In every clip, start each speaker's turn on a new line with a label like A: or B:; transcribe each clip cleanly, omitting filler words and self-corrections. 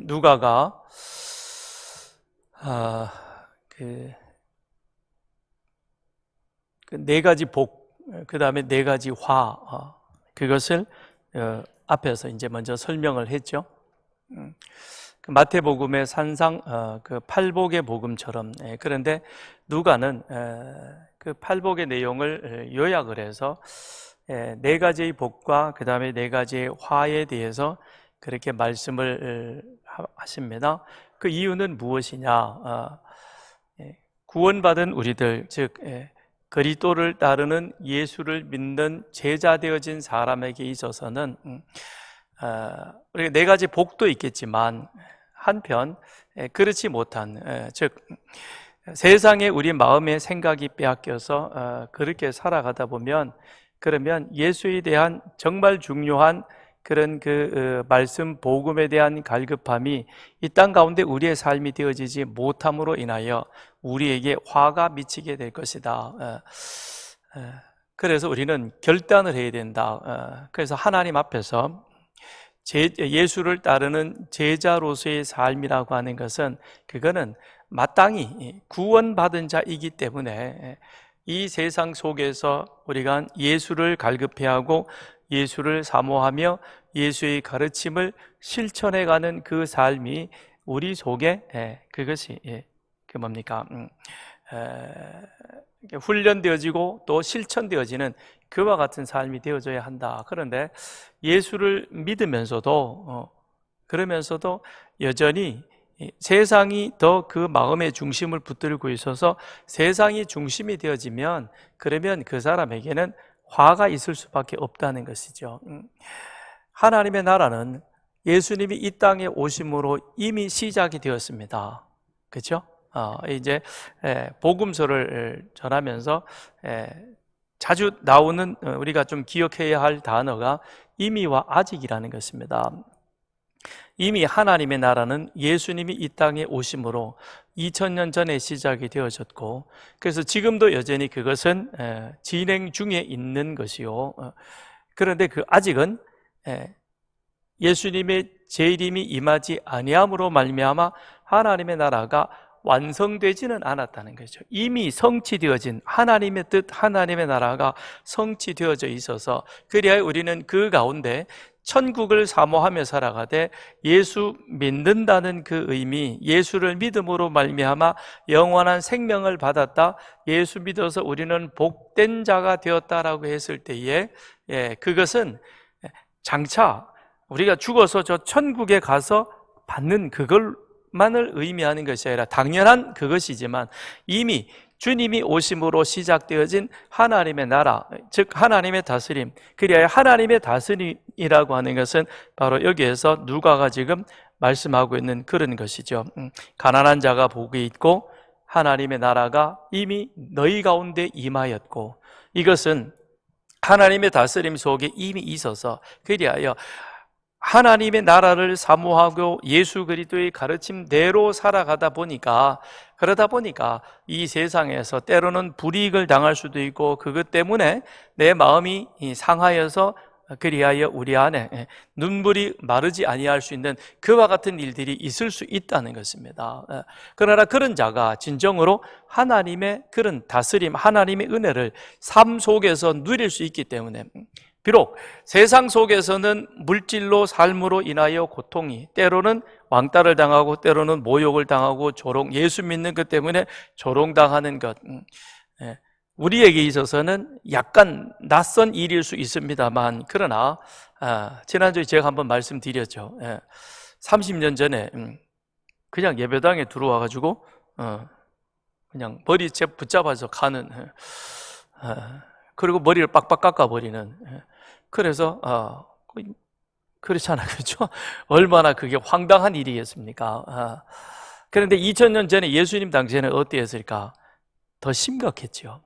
A: 누가가 아, 그 네 가지 복, 그 다음에 네 가지 화, 그것을 앞에서 이제 먼저 설명을 했죠. 그 마태복음의 산상 그 팔복의 복음처럼, 그런데 누가는 그 팔복의 내용을 요약을 해서 네 가지의 복과 그 다음에 네 가지의 화에 대해서 그렇게 말씀을 하십니다. 그 이유는 무엇이냐? 구원받은 우리들, 즉 그리스도를 따르는 예수를 믿는 제자 되어진 사람에게 있어서는 우리가 네 가지 복도 있겠지만 한편 그렇지 못한, 즉 세상에 우리 마음의 생각이 빼앗겨서 그렇게 살아가다 보면, 그러면 예수에 대한 정말 중요한 그런 그 말씀 복음에 대한 갈급함이 이 땅 가운데 우리의 삶이 되어지지 못함으로 인하여 우리에게 화가 미치게 될 것이다. 그래서 우리는 결단을 해야 된다. 그래서 하나님 앞에서 예수를 따르는 제자로서의 삶이라고 하는 것은, 그거는 마땅히 구원받은 자이기 때문에 이 세상 속에서 우리가 예수를 갈급해하고 예수를 사모하며 예수의 가르침을 실천해가는 그 삶이 우리 속에 그것이 그 뭡니까? 훈련되어지고 또 실천되어지는 그와 같은 삶이 되어져야 한다. 그런데 예수를 믿으면서도 그러면서도 여전히 세상이 더 그 마음의 중심을 붙들고 있어서 세상이 중심이 되어지면, 그러면 그 사람에게는 화가 있을 수밖에 없다는 것이죠. 하나님의 나라는 예수님이 이 땅에 오심으로 이미 시작이 되었습니다. 그렇죠? 이제 복음서를 전하면서 자주 나오는 우리가 좀 기억해야 할 단어가 이미와 아직이라는 것입니다. 이미 하나님의 나라는 예수님이 이 땅에 오심으로 2000년 전에 시작이 되어졌고, 그래서 지금도 여전히 그것은 진행 중에 있는 것이요. 그런데 그 아직은 예수님의 재림이 임하지 아니함으로 말미암아 하나님의 나라가 완성되지는 않았다는 거죠. 이미 성취되어진 하나님의 뜻, 하나님의 나라가 성취되어져 있어서, 그리하여 우리는 그 가운데 천국을 사모하며 살아가되 예수 믿는다는 그 의미, 예수를 믿음으로 말미암아 영원한 생명을 받았다, 예수 믿어서 우리는 복된 자가 되었다라고 했을 때에 그것은 장차 우리가 죽어서 저 천국에 가서 받는 그걸만을 의미하는 것이 아니라 당연한 그것이지만, 이미 주님이 오심으로 시작되어진 하나님의 나라, 즉 하나님의 다스림, 그리하여 하나님의 다스림이라고 하는 것은 바로 여기에서 누가가 지금 말씀하고 있는 그런 것이죠. 가난한 자가 복이 있고 하나님의 나라가 이미 너희 가운데 임하였고, 이것은 하나님의 다스림 속에 이미 있어서, 그리하여 하나님의 나라를 사모하고 예수 그리스도의 가르침대로 살아가다 보니까, 그러다 보니까 이 세상에서 때로는 불이익을 당할 수도 있고, 그것 때문에 내 마음이 상하여서 그리하여 우리 안에 눈물이 마르지 아니할 수 있는 그와 같은 일들이 있을 수 있다는 것입니다. 그러나 그런 자가 진정으로 하나님의 그런 다스림, 하나님의 은혜를 삶 속에서 누릴 수 있기 때문에, 비록 세상 속에서는 물질로 삶으로 인하여 고통이, 때로는 왕따를 당하고 때로는 모욕을 당하고 예수 믿는 것 때문에 조롱당하는 것, 우리에게 있어서는 약간 낯선 일일 수 있습니다만, 그러나 지난주에 제가 한번 말씀드렸죠. 30년 전에 그냥 예배당에 들어와가지고 그냥 머리 붙잡아서 가는, 그리고 머리를 빡빡 깎아버리는, 그래서 그렇잖아요, 그렇죠? 얼마나 그게 황당한 일이겠습니까? 그런데 2000년 전에 예수님 당시에는 어땠을까? 더 심각했죠.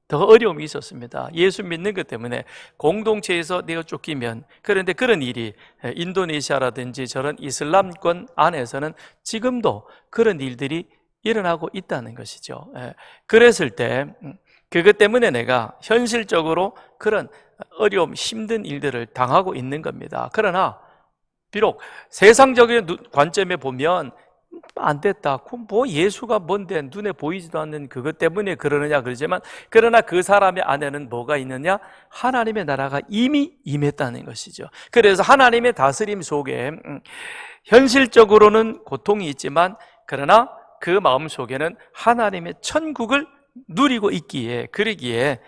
A: 더 어려움이 있었습니다. 예수 믿는 것 때문에 공동체에서 내어 쫓기면, 그런데 그런 일이 인도네시아라든지 저런 이슬람권 안에서는 지금도 그런 일들이 일어나고 있다는 것이죠. 그랬을 때 그것 때문에 내가 현실적으로 그런 어려움, 힘든 일들을 당하고 있는 겁니다. 그러나 비록 세상적인 관점에 보면 안 됐다. 뭐 예수가 뭔데 눈에 보이지도 않는 그것 때문에 그러느냐 그러지만, 그러나 그 사람의 안에는 뭐가 있느냐? 하나님의 나라가 이미 임했다는 것이죠. 그래서 하나님의 다스림 속에 현실적으로는 고통이 있지만, 그러나 그 마음 속에는 하나님의 천국을 누리고 있기에, 그러기에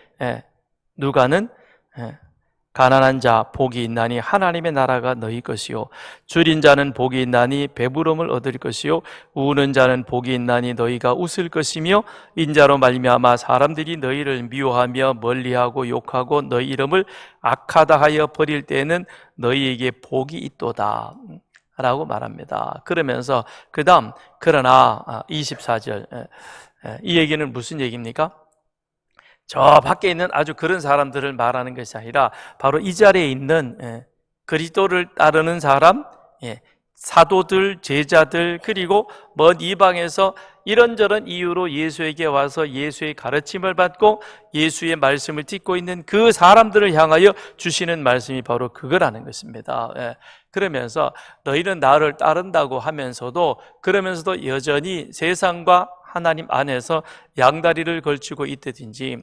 A: 누가는 가난한 자 복이 있나니 하나님의 나라가 너희 것이요, 줄인 자는 복이 있나니 배부름을 얻을 것이요, 우는 자는 복이 있나니 너희가 웃을 것이며, 인자로 말미암아 사람들이 너희를 미워하며 멀리하고 욕하고 너희 이름을 악하다 하여 버릴 때에는 너희에게 복이 있도다 라고 말합니다. 그러면서 그 다음, 그러나 24절, 이 얘기는 무슨 얘기입니까? 저 밖에 있는 아주 그런 사람들을 말하는 것이 아니라 바로 이 자리에 있는 그리스도를 따르는 사람, 사도들, 제자들, 그리고 먼 이방에서 이런저런 이유로 예수에게 와서 예수의 가르침을 받고 예수의 말씀을 듣고 있는 그 사람들을 향하여 주시는 말씀이 바로 그거라는 것입니다. 그러면서 너희는 나를 따른다고 하면서도, 그러면서도 여전히 세상과 하나님 안에서 양다리를 걸치고 있다든지,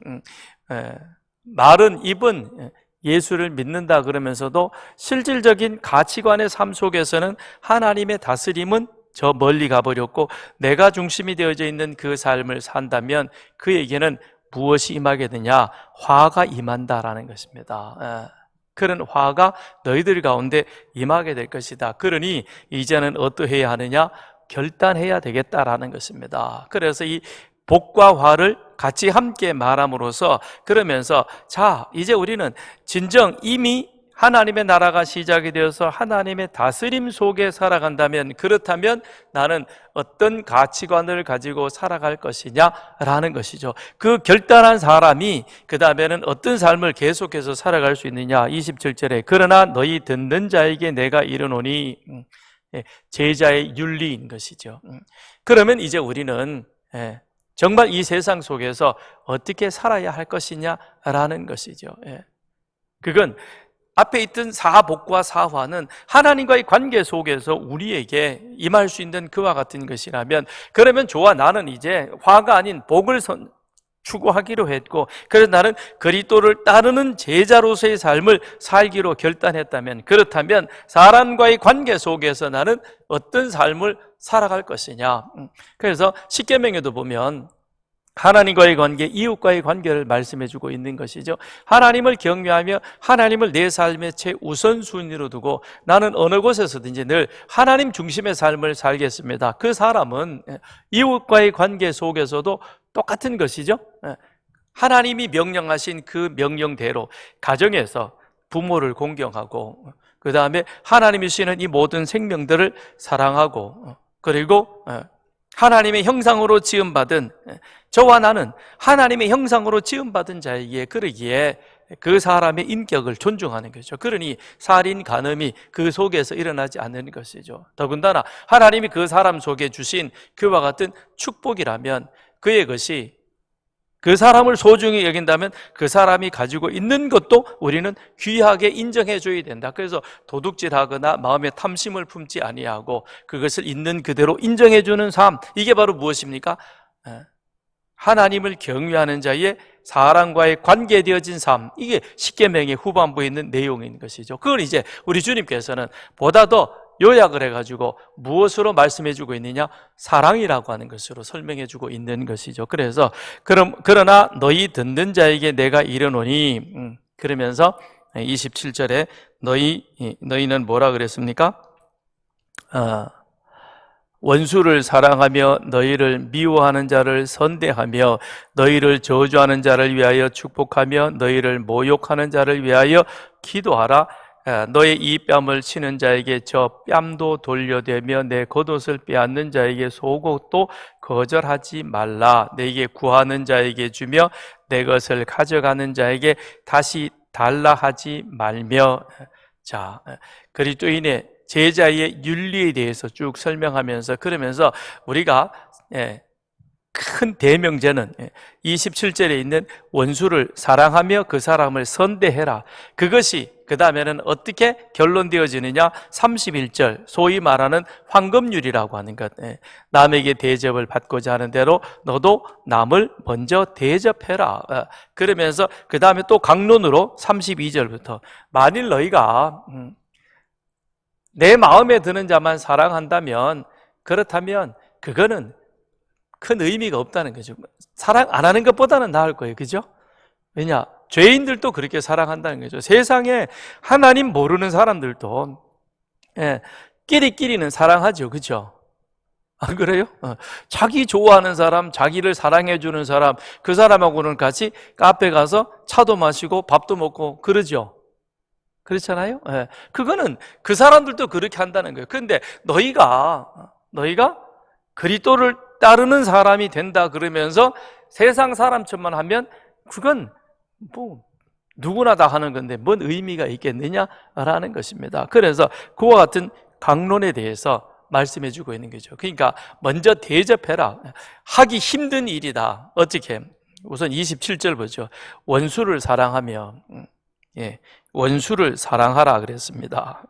A: 말은 입은 예수를 믿는다 그러면서도 실질적인 가치관의 삶 속에서는 하나님의 다스림은 저 멀리 가버렸고 내가 중심이 되어져 있는 그 삶을 산다면 그에게는 무엇이 임하게 되냐? 화가 임한다라는 것입니다. 그런 화가 너희들 가운데 임하게 될 것이다. 그러니 이제는 어떠해야 하느냐? 결단해야 되겠다라는 것입니다. 그래서 이 복과 화를 같이 함께 말함으로써, 그러면서 자, 이제 우리는 진정 이미 하나님의 나라가 시작이 되어서 하나님의 다스림 속에 살아간다면, 그렇다면 나는 어떤 가치관을 가지고 살아갈 것이냐라는 것이죠. 그 결단한 사람이 그 다음에는 어떤 삶을 계속해서 살아갈 수 있느냐. 27절에 그러나 너희 듣는 자에게 내가 이르노니, 제자의 윤리인 것이죠. 그러면 이제 우리는 정말 이 세상 속에서 어떻게 살아야 할 것이냐라는 것이죠. 그건 앞에 있던 사복과 사화는 하나님과의 관계 속에서 우리에게 임할 수 있는 그와 같은 것이라면, 그러면 좋아, 나는 이제 화가 아닌 복을 추구하기로 했고, 그래서 나는 그리스도를 따르는 제자로서의 삶을 살기로 결단했다면, 그렇다면 사람과의 관계 속에서 나는 어떤 삶을 살아갈 것이냐. 그래서 십계명에도 보면 하나님과의 관계, 이웃과의 관계를 말씀해 주고 있는 것이죠. 하나님을 경외하며 하나님을 내 삶의 최우선순위로 두고 나는 어느 곳에서든지 늘 하나님 중심의 삶을 살겠습니다. 그 사람은 이웃과의 관계 속에서도 똑같은 것이죠. 하나님이 명령하신 그 명령대로 가정에서 부모를 공경하고, 그 다음에 하나님이 주시는 이 모든 생명들을 사랑하고, 그리고 하나님의 형상으로 지음받은 저와 나는 하나님의 형상으로 지음받은 자에게, 그러기에 그 사람의 인격을 존중하는 거죠. 그러니 살인, 간음이 그 속에서 일어나지 않는 것이죠. 더군다나 하나님이 그 사람 속에 주신 그와 같은 축복이라면 그의 것이, 그 사람을 소중히 여긴다면 그 사람이 가지고 있는 것도 우리는 귀하게 인정해 줘야 된다. 그래서 도둑질하거나 마음에 탐심을 품지 아니하고 그것을 있는 그대로 인정해 주는 삶, 이게 바로 무엇입니까? 하나님을 경외하는 자의 사람과의 관계되어진 삶, 이게 십계명의 후반부에 있는 내용인 것이죠. 그걸 이제 우리 주님께서는 보다 더 요약을 해가지고 무엇으로 말씀해주고 있느냐? 사랑이라고 하는 것으로 설명해주고 있는 것이죠. 그래서 그러나 너희 듣는 자에게 내가 이르노니, 그러면서 27절에 너희는 뭐라 그랬습니까? 원수를 사랑하며 너희를 미워하는 자를 선대하며 너희를 저주하는 자를 위하여 축복하며 너희를 모욕하는 자를 위하여 기도하라. 너의 이 뺨을 치는 자에게 저 뺨도 돌려대며 내 겉옷을 빼앗는 자에게 속옷도 거절하지 말라. 내게 구하는 자에게 주며 내 것을 가져가는 자에게 다시 달라 하지 말며. 자, 그리스도인의 제자의 윤리에 대해서 쭉 설명하면서, 그러면서 우리가 큰 대명제는 27절에 있는 원수를 사랑하며 그 사람을 선대해라. 그것이 그 다음에는 어떻게 결론되어지느냐? 31절 소위 말하는 황금률이라고 하는 것. 남에게 대접을 받고자 하는 대로 너도 남을 먼저 대접해라. 그러면서 그 다음에 또 강론으로 32절부터 만일 너희가 내 마음에 드는 자만 사랑한다면 그렇다면 그거는 큰 의미가 없다는 거죠. 사랑 안 하는 것보다는 나을 거예요. 그죠? 왜냐? 죄인들도 그렇게 사랑한다는 거죠. 세상에 하나님 모르는 사람들도 끼리끼리는 사랑하죠. 그죠? 안 그래요? 자기 좋아하는 사람, 자기를 사랑해 주는 사람, 그 사람하고는 같이 카페 가서 차도 마시고 밥도 먹고 그러죠. 그렇잖아요? 그거는 그 사람들도 그렇게 한다는 거예요. 그런데 너희가 그리스도를 따르는 사람이 된다 그러면서 세상 사람처럼 하면 그건 뭐 누구나 다 하는 건데 뭔 의미가 있겠느냐라는 것입니다. 그래서 그와 같은 강론에 대해서 말씀해 주고 있는 거죠. 그러니까 먼저 대접해라. 하기 힘든 일이다. 어떻게? 우선 27절 보죠. 원수를 사랑하며 원수를 사랑하라 그랬습니다.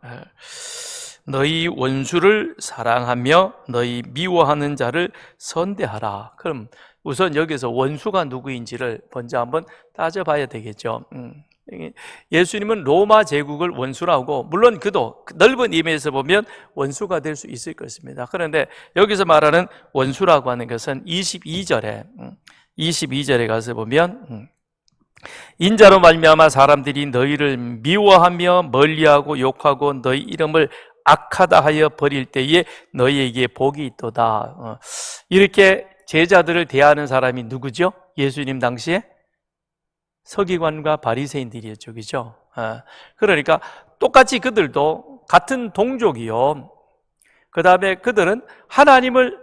A: 너희 원수를 사랑하며 너희 미워하는 자를 선대하라. 그럼 우선 여기서 원수가 누구인지를 먼저 한번 따져봐야 되겠죠. 예수님은 로마 제국을 원수라고, 물론 그도 넓은 의미에서 보면 원수가 될 수 있을 것입니다. 그런데 여기서 말하는 원수라고 하는 것은 22절에 가서 보면 인자로 말미암아 사람들이 너희를 미워하며 멀리하고 욕하고 너희 이름을 악하다 하여 버릴 때에 너희에게 복이 있도다. 이렇게 제자들을 대하는 사람이 누구죠? 예수님 당시에 서기관과 바리새인들이었죠. 그죠? 그러니까 똑같이 그들도 같은 동족이요. 그 다음에 그들은 하나님을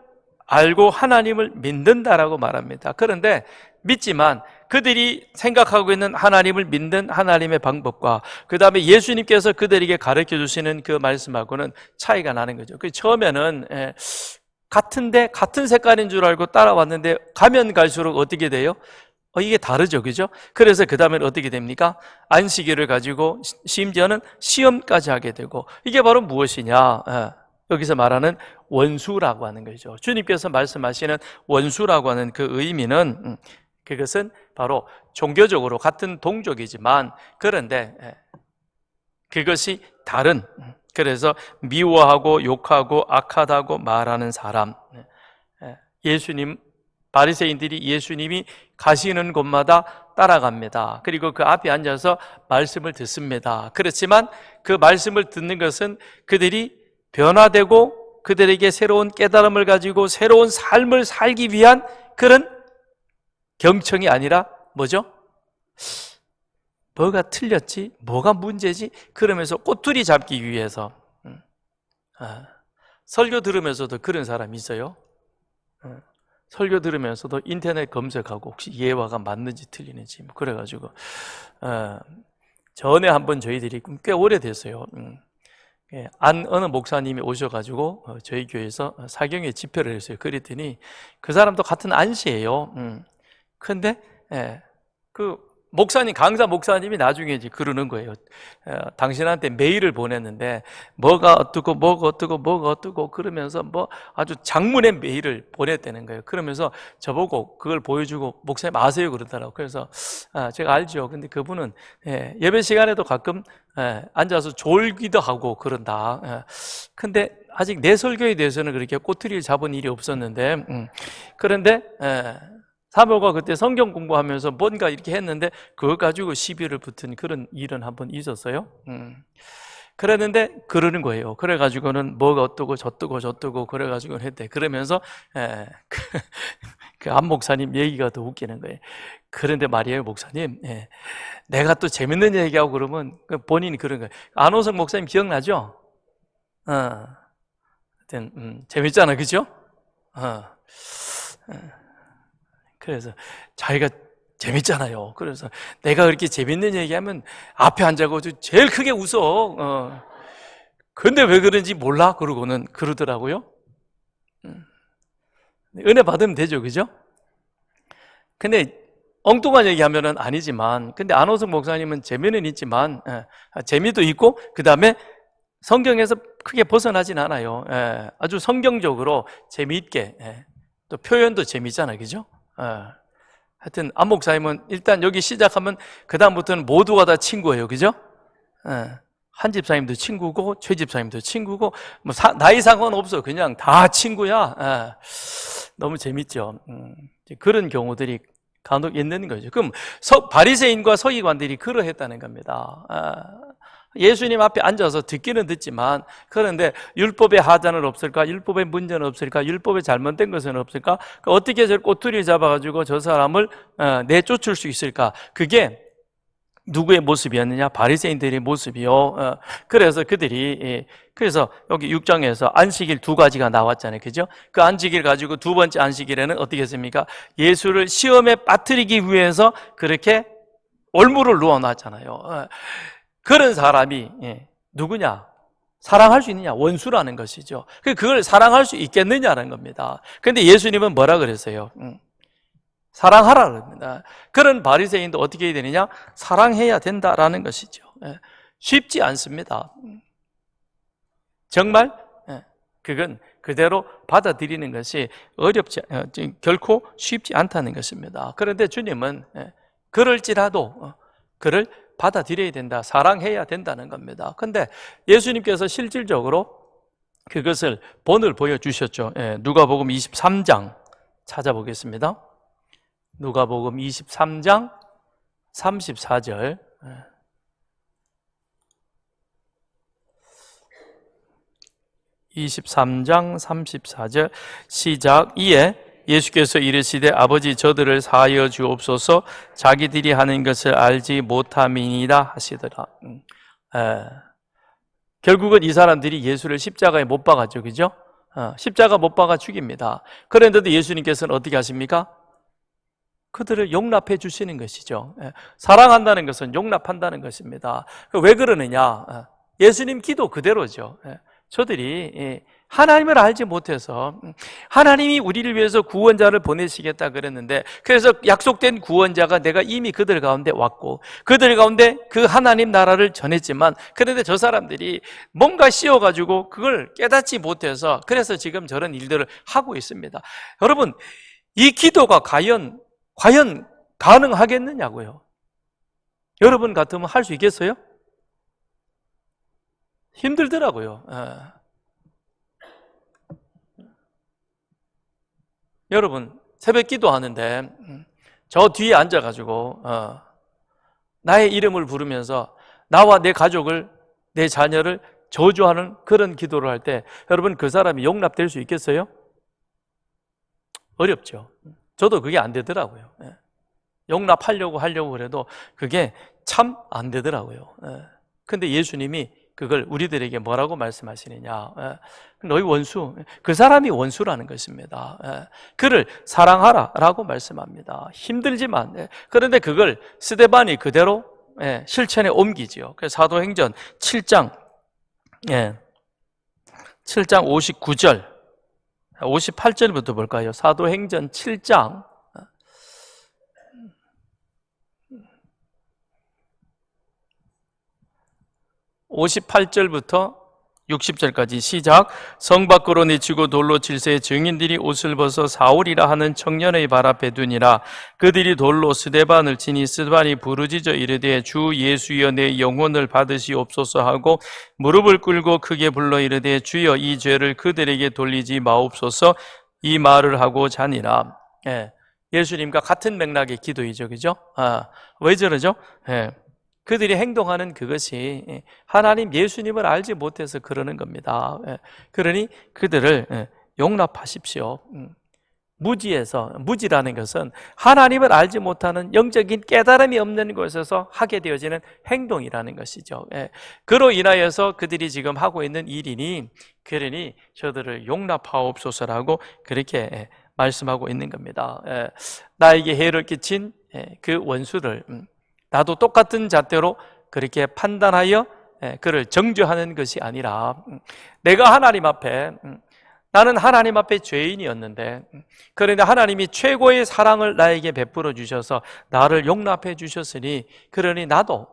A: 알고 하나님을 믿는다라고 말합니다. 그런데 믿지만 그들이 생각하고 있는 하나님을 믿는 하나님의 방법과 그 다음에 예수님께서 그들에게 가르쳐 주시는 그 말씀하고는 차이가 나는 거죠. 처음에는 같은 색깔인 줄 알고 따라왔는데 가면 갈수록 어떻게 돼요? 이게 다르죠. 그죠? 그래서 그 다음에 어떻게 됩니까? 안식일을 가지고 심지어는 시험까지 하게 되고, 이게 바로 무엇이냐? 여기서 말하는 원수라고 하는 거죠. 주님께서 말씀하시는 원수라고 하는 그 의미는 그것은 바로 종교적으로 같은 동족이지만 그런데 그것이 다른, 그래서 미워하고 욕하고 악하다고 말하는 사람. 예수님, 바리새인들이 예수님이 가시는 곳마다 따라갑니다. 그리고 그 앞에 앉아서 말씀을 듣습니다. 그렇지만 그 말씀을 듣는 것은 그들이 변화되고 그들에게 새로운 깨달음을 가지고 새로운 삶을 살기 위한 그런 경청이 아니라 뭐죠? 뭐가 틀렸지? 뭐가 문제지? 그러면서 꼬투리 잡기 위해서. 설교 들으면서도 그런 사람이 있어요. 설교 들으면서도 인터넷 검색하고 혹시 예화가 맞는지 틀리는지 뭐 그래가지고 전에 한번 저희들이 꽤 오래됐어요. 어느 목사님이 오셔가지고 저희 교회에서 사경회 집회를 했어요. 그랬더니 그 사람도 같은 안씨예요. 근데 그 목사님, 강사 목사님이 나중에 이제 그러는 거예요. 당신한테 메일을 보냈는데 뭐가 어떠고 그러면서 뭐 아주 장문의 메일을 보냈다는 거예요. 그러면서 저보고 그걸 보여주고 목사님 아세요 그러더라고요. 그래서 제가 알죠. 근데 그분은 예배 시간에도 가끔 앉아서 졸기도 하고 그런다. 근데 아직 내 설교에 대해서는 그렇게 꼬투리를 잡은 일이 없었는데 그런데 사모가 그때 성경 공부하면서 뭔가 이렇게 했는데 그거 가지고 시비를 붙은 그런 일은 한번 있었어요. 그랬는데 그러는 거예요. 그래가지고는 뭐가 어떠고 저떠고 그래가지고 했대. 그러면서 그 안 목사님 얘기가 더 웃기는 거예요. 그런데 말이에요, 목사님. 내가 또 재밌는 얘기하고 그러면 본인이 그런 거예요. 안호석 목사님 기억나죠? 하여튼 재밌잖아, 그죠? 그래서 자기가 재밌잖아요. 그래서 내가 그렇게 재밌는 얘기하면 앞에 앉아가지고 제일 크게 웃어. 근데 왜 그런지 몰라? 그러고는 그러더라고요. 은혜 받으면 되죠, 그죠? 근데 엉뚱한 얘기하면은 아니지만, 근데 안호석 목사님은 재미는 있지만, 재미도 있고, 그 다음에 성경에서 크게 벗어나진 않아요. 아주 성경적으로 재미있게, 또 표현도 재미있잖아요. 그죠? 하여튼, 안 목사님은 일단 여기 시작하면, 그다음부터는 모두가 다 친구예요. 그죠? 한 집사님도 친구고, 최 집사님도 친구고, 뭐 나이 상관없어. 그냥 다 친구야. 너무 재밌죠. 그런 경우들이 간혹 있는 거죠. 그럼 바리새인과 서기관들이 그러했다는 겁니다. 예수님 앞에 앉아서 듣기는 듣지만, 그런데 율법의 하자는 없을까? 율법의 문제는 없을까? 율법에 잘못된 것은 없을까? 어떻게 저 꼬투리를 잡아가지고 저 사람을 내쫓을 수 있을까? 그게 누구의 모습이었느냐? 바리새인들의 모습이요. 그래서 그들이, 그래서 여기 6장에서 안식일 두 가지가 나왔잖아요. 그죠? 그 안식일 가지고 두 번째 안식일에는 어떻게 했습니까? 예수를 시험에 빠뜨리기 위해서 그렇게 올무를 놓아놨잖아요. 그런 사람이 누구냐? 사랑할 수 있느냐? 원수라는 것이죠. 그걸 사랑할 수 있겠느냐는 겁니다. 그런데 예수님은 뭐라 그랬어요? 사랑하라 그럽니다. 그런 바리새인도 어떻게 해야 되느냐? 사랑해야 된다라는 것이죠. 쉽지 않습니다. 정말 그건 그대로 받아들이는 것이 어렵지, 결코 쉽지 않다는 것입니다. 그런데 주님은 그럴지라도 그를 받아들여야 된다, 사랑해야 된다는 겁니다. 그런데 예수님께서 실질적으로 그것을 본을 보여주셨죠. 누가복음 23장 찾아보겠습니다. 누가복음 23장 34절. 23장 34절 시작. 이에 예수께서 이르시되 아버지 저들을 사하여 주옵소서 자기들이 하는 것을 알지 못함이니라 하시더라. 결국은 이 사람들이 예수를 십자가에 못 박았죠. 그죠? 십자가 못 박아 죽입니다. 그런데도 예수님께서는 어떻게 하십니까? 그들을 용납해 주시는 것이죠. 사랑한다는 것은 용납한다는 것입니다. 왜 그러느냐? 예수님 기도 그대로죠. 저들이 하나님을 알지 못해서 하나님이 우리를 위해서 구원자를 보내시겠다 그랬는데, 그래서 약속된 구원자가 내가 이미 그들 가운데 왔고 그들 가운데 그 하나님 나라를 전했지만, 그런데 저 사람들이 뭔가 씌워가지고 그걸 깨닫지 못해서 그래서 지금 저런 일들을 하고 있습니다. 여러분, 이 기도가 과연 가능하겠느냐고요. 여러분 같으면 할 수 있겠어요? 힘들더라고요. 여러분, 새벽 기도하는데 저 뒤에 앉아가지고 나의 이름을 부르면서 나와 내 가족을, 내 자녀를 저주하는 그런 기도를 할 때 여러분, 그 사람이 용납될 수 있겠어요? 어렵죠. 저도 그게 안 되더라고요. 용납하려고 그래도 그게 참 안 되더라고요. 근데 예수님이 그걸 우리들에게 뭐라고 말씀하시느냐? 너희 원수, 그 사람이 원수라는 것입니다. 그를 사랑하라라고 말씀합니다. 힘들지만, 그런데 그걸 스데반이 그대로 실천에 옮기지요. 그래서 사도행전 7장 59절 58절부터 볼까요? 사도행전 7장 58절부터 60절까지 시작. 성 밖으로 내치고 돌로 칠세 증인들이 옷을 벗어 사울이라 하는 청년의 발 앞에 두니라. 그들이 돌로 스데반을 치니 스데반이 부르짖어 이르되 주 예수여 내 영혼을 받으시옵소서 하고 무릎을 꿇고 크게 불러 이르되 주여 이 죄를 그들에게 돌리지 마옵소서 이 말을 하고 자니라. 예수님과 같은 맥락의 기도이죠. 그죠? 왜 저러죠? 그들이 행동하는 그것이 하나님 예수님을 알지 못해서 그러는 겁니다. 그러니 그들을 용납하십시오. 무지라는 것은 하나님을 알지 못하는 영적인 깨달음이 없는 곳에서 하게 되어지는 행동이라는 것이죠. 그로 인하여서 그들이 지금 하고 있는 일이니, 그러니 저들을 용납하옵소서라고 그렇게 말씀하고 있는 겁니다. 나에게 해를 끼친 그 원수를 나도 똑같은 잣대로 그렇게 판단하여 그를 정죄하는 것이 아니라, 내가 하나님 앞에 나는 하나님 앞에 죄인이었는데, 그런데 하나님이 최고의 사랑을 나에게 베풀어 주셔서 나를 용납해 주셨으니, 그러니 나도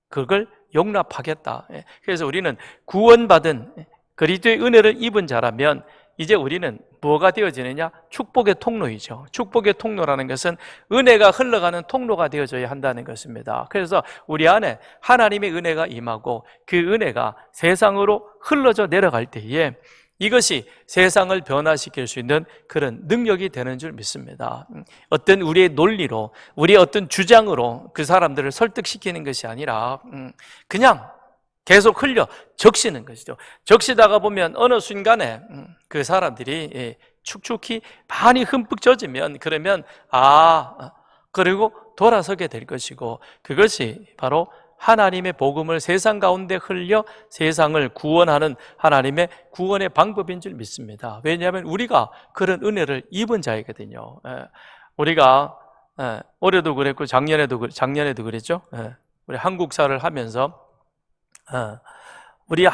A: 그걸 용납하겠다. 그래서 우리는 구원받은 그리스도의 은혜를 입은 자라면 이제 우리는 뭐가 되어지느냐? 축복의 통로이죠. 축복의 통로라는 것은 은혜가 흘러가는 통로가 되어져야 한다는 것입니다. 그래서 우리 안에 하나님의 은혜가 임하고 그 은혜가 세상으로 흘러져 내려갈 때에 이것이 세상을 변화시킬 수 있는 그런 능력이 되는 줄 믿습니다. 어떤 우리의 논리로, 우리의 어떤 주장으로 그 사람들을 설득시키는 것이 아니라 그냥 계속 흘려 적시는 것이죠. 적시다가 보면 어느 순간에 그 사람들이 축축히 많이 흠뻑 젖으면, 그러면 그리고 돌아서게 될 것이고, 그것이 바로 하나님의 복음을 세상 가운데 흘려 세상을 구원하는 하나님의 구원의 방법인 줄 믿습니다. 왜냐하면 우리가 그런 은혜를 입은 자이거든요. 우리가 올해도 그랬고 작년에도 그랬죠. 우리 한국사를 하면서 우리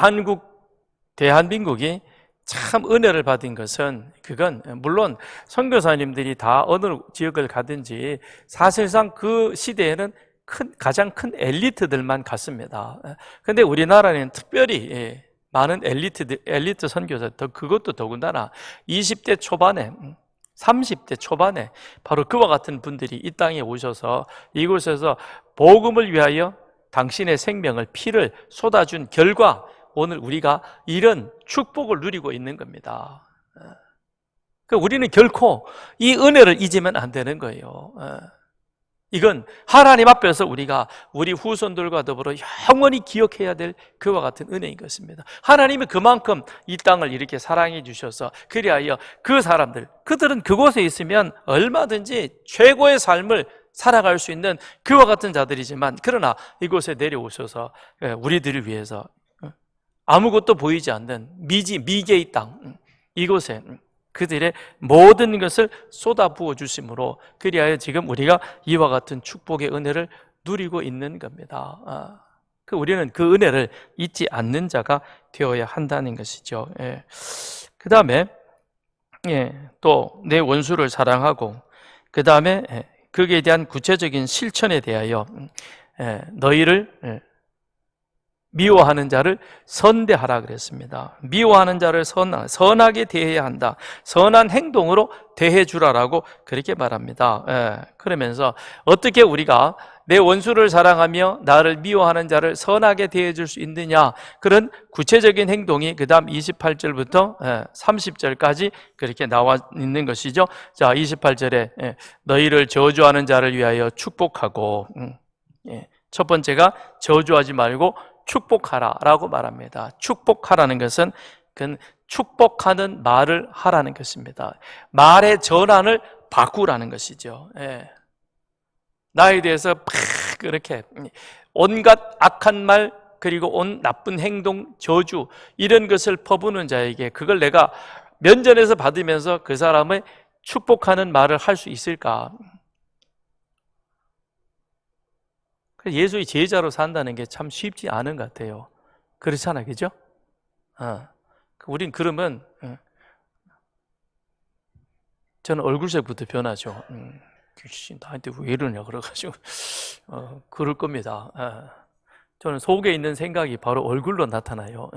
A: 대한민국이 참 은혜를 받은 것은, 그건 물론 선교사님들이 다 어느 지역을 가든지 사실상 그 시대에는 가장 큰 엘리트들만 갔습니다. 그런데 우리나라는 특별히 많은 엘리트 선교사, 그것도 더군다나 20대 초반에 30대 초반에 바로 그와 같은 분들이 이 땅에 오셔서 이곳에서 복음을 위하여 당신의 생명을, 피를 쏟아준 결과 오늘 우리가 이런 축복을 누리고 있는 겁니다. 그러니까 우리는 결코 이 은혜를 잊으면 안 되는 거예요. 이건 하나님 앞에서 우리가 우리 후손들과 더불어 영원히 기억해야 될 그와 같은 은혜인 것입니다. 하나님이 그만큼 이 땅을 이렇게 사랑해 주셔서 그리하여 그 사람들, 그들은 그곳에 있으면 얼마든지 최고의 삶을 살아갈 수 있는 그와 같은 자들이지만, 그러나 이곳에 내려오셔서 우리들을 위해서 아무것도 보이지 않는 미개의 땅, 이곳에 그들의 모든 것을 쏟아부어 주심으로 그리하여 지금 우리가 이와 같은 축복의 은혜를 누리고 있는 겁니다. 우리는 그 은혜를 잊지 않는 자가 되어야 한다는 것이죠. 그 다음에 또 내 원수를 사랑하고, 그 다음에 거기에 대한 구체적인 실천에 대하여 너희를 미워하는 자를 선대하라 그랬습니다. 미워하는 자를 선하게 대해야 한다. 선한 행동으로 대해주라라고 그렇게 말합니다. 그러면서 어떻게 우리가 내 원수를 사랑하며 나를 미워하는 자를 선하게 대해줄 수 있느냐, 그런 구체적인 행동이 그 다음 28절부터 30절까지 그렇게 나와 있는 것이죠. 자, 28절에 너희를 저주하는 자를 위하여 축복하고, 첫 번째가 저주하지 말고 축복하라 라고 말합니다. 축복하라는 것은 축복하는 말을 하라는 것입니다. 말의 전환을 바꾸라는 것이죠. 나에 대해서 팍 그렇게 온갖 악한 말, 그리고 온 나쁜 행동, 저주, 이런 것을 퍼부는 자에게 그걸 내가 면전에서 받으면서 그 사람의 축복하는 말을 할 수 있을까? 예수의 제자로 산다는 게 참 쉽지 않은 것 같아요. 그렇잖아요, 그죠? 우린 그러면 저는 얼굴색부터 변하죠. 나한테 왜 이러냐 그래가지고 그럴 겁니다. 저는 속에 있는 생각이 바로 얼굴로 나타나요.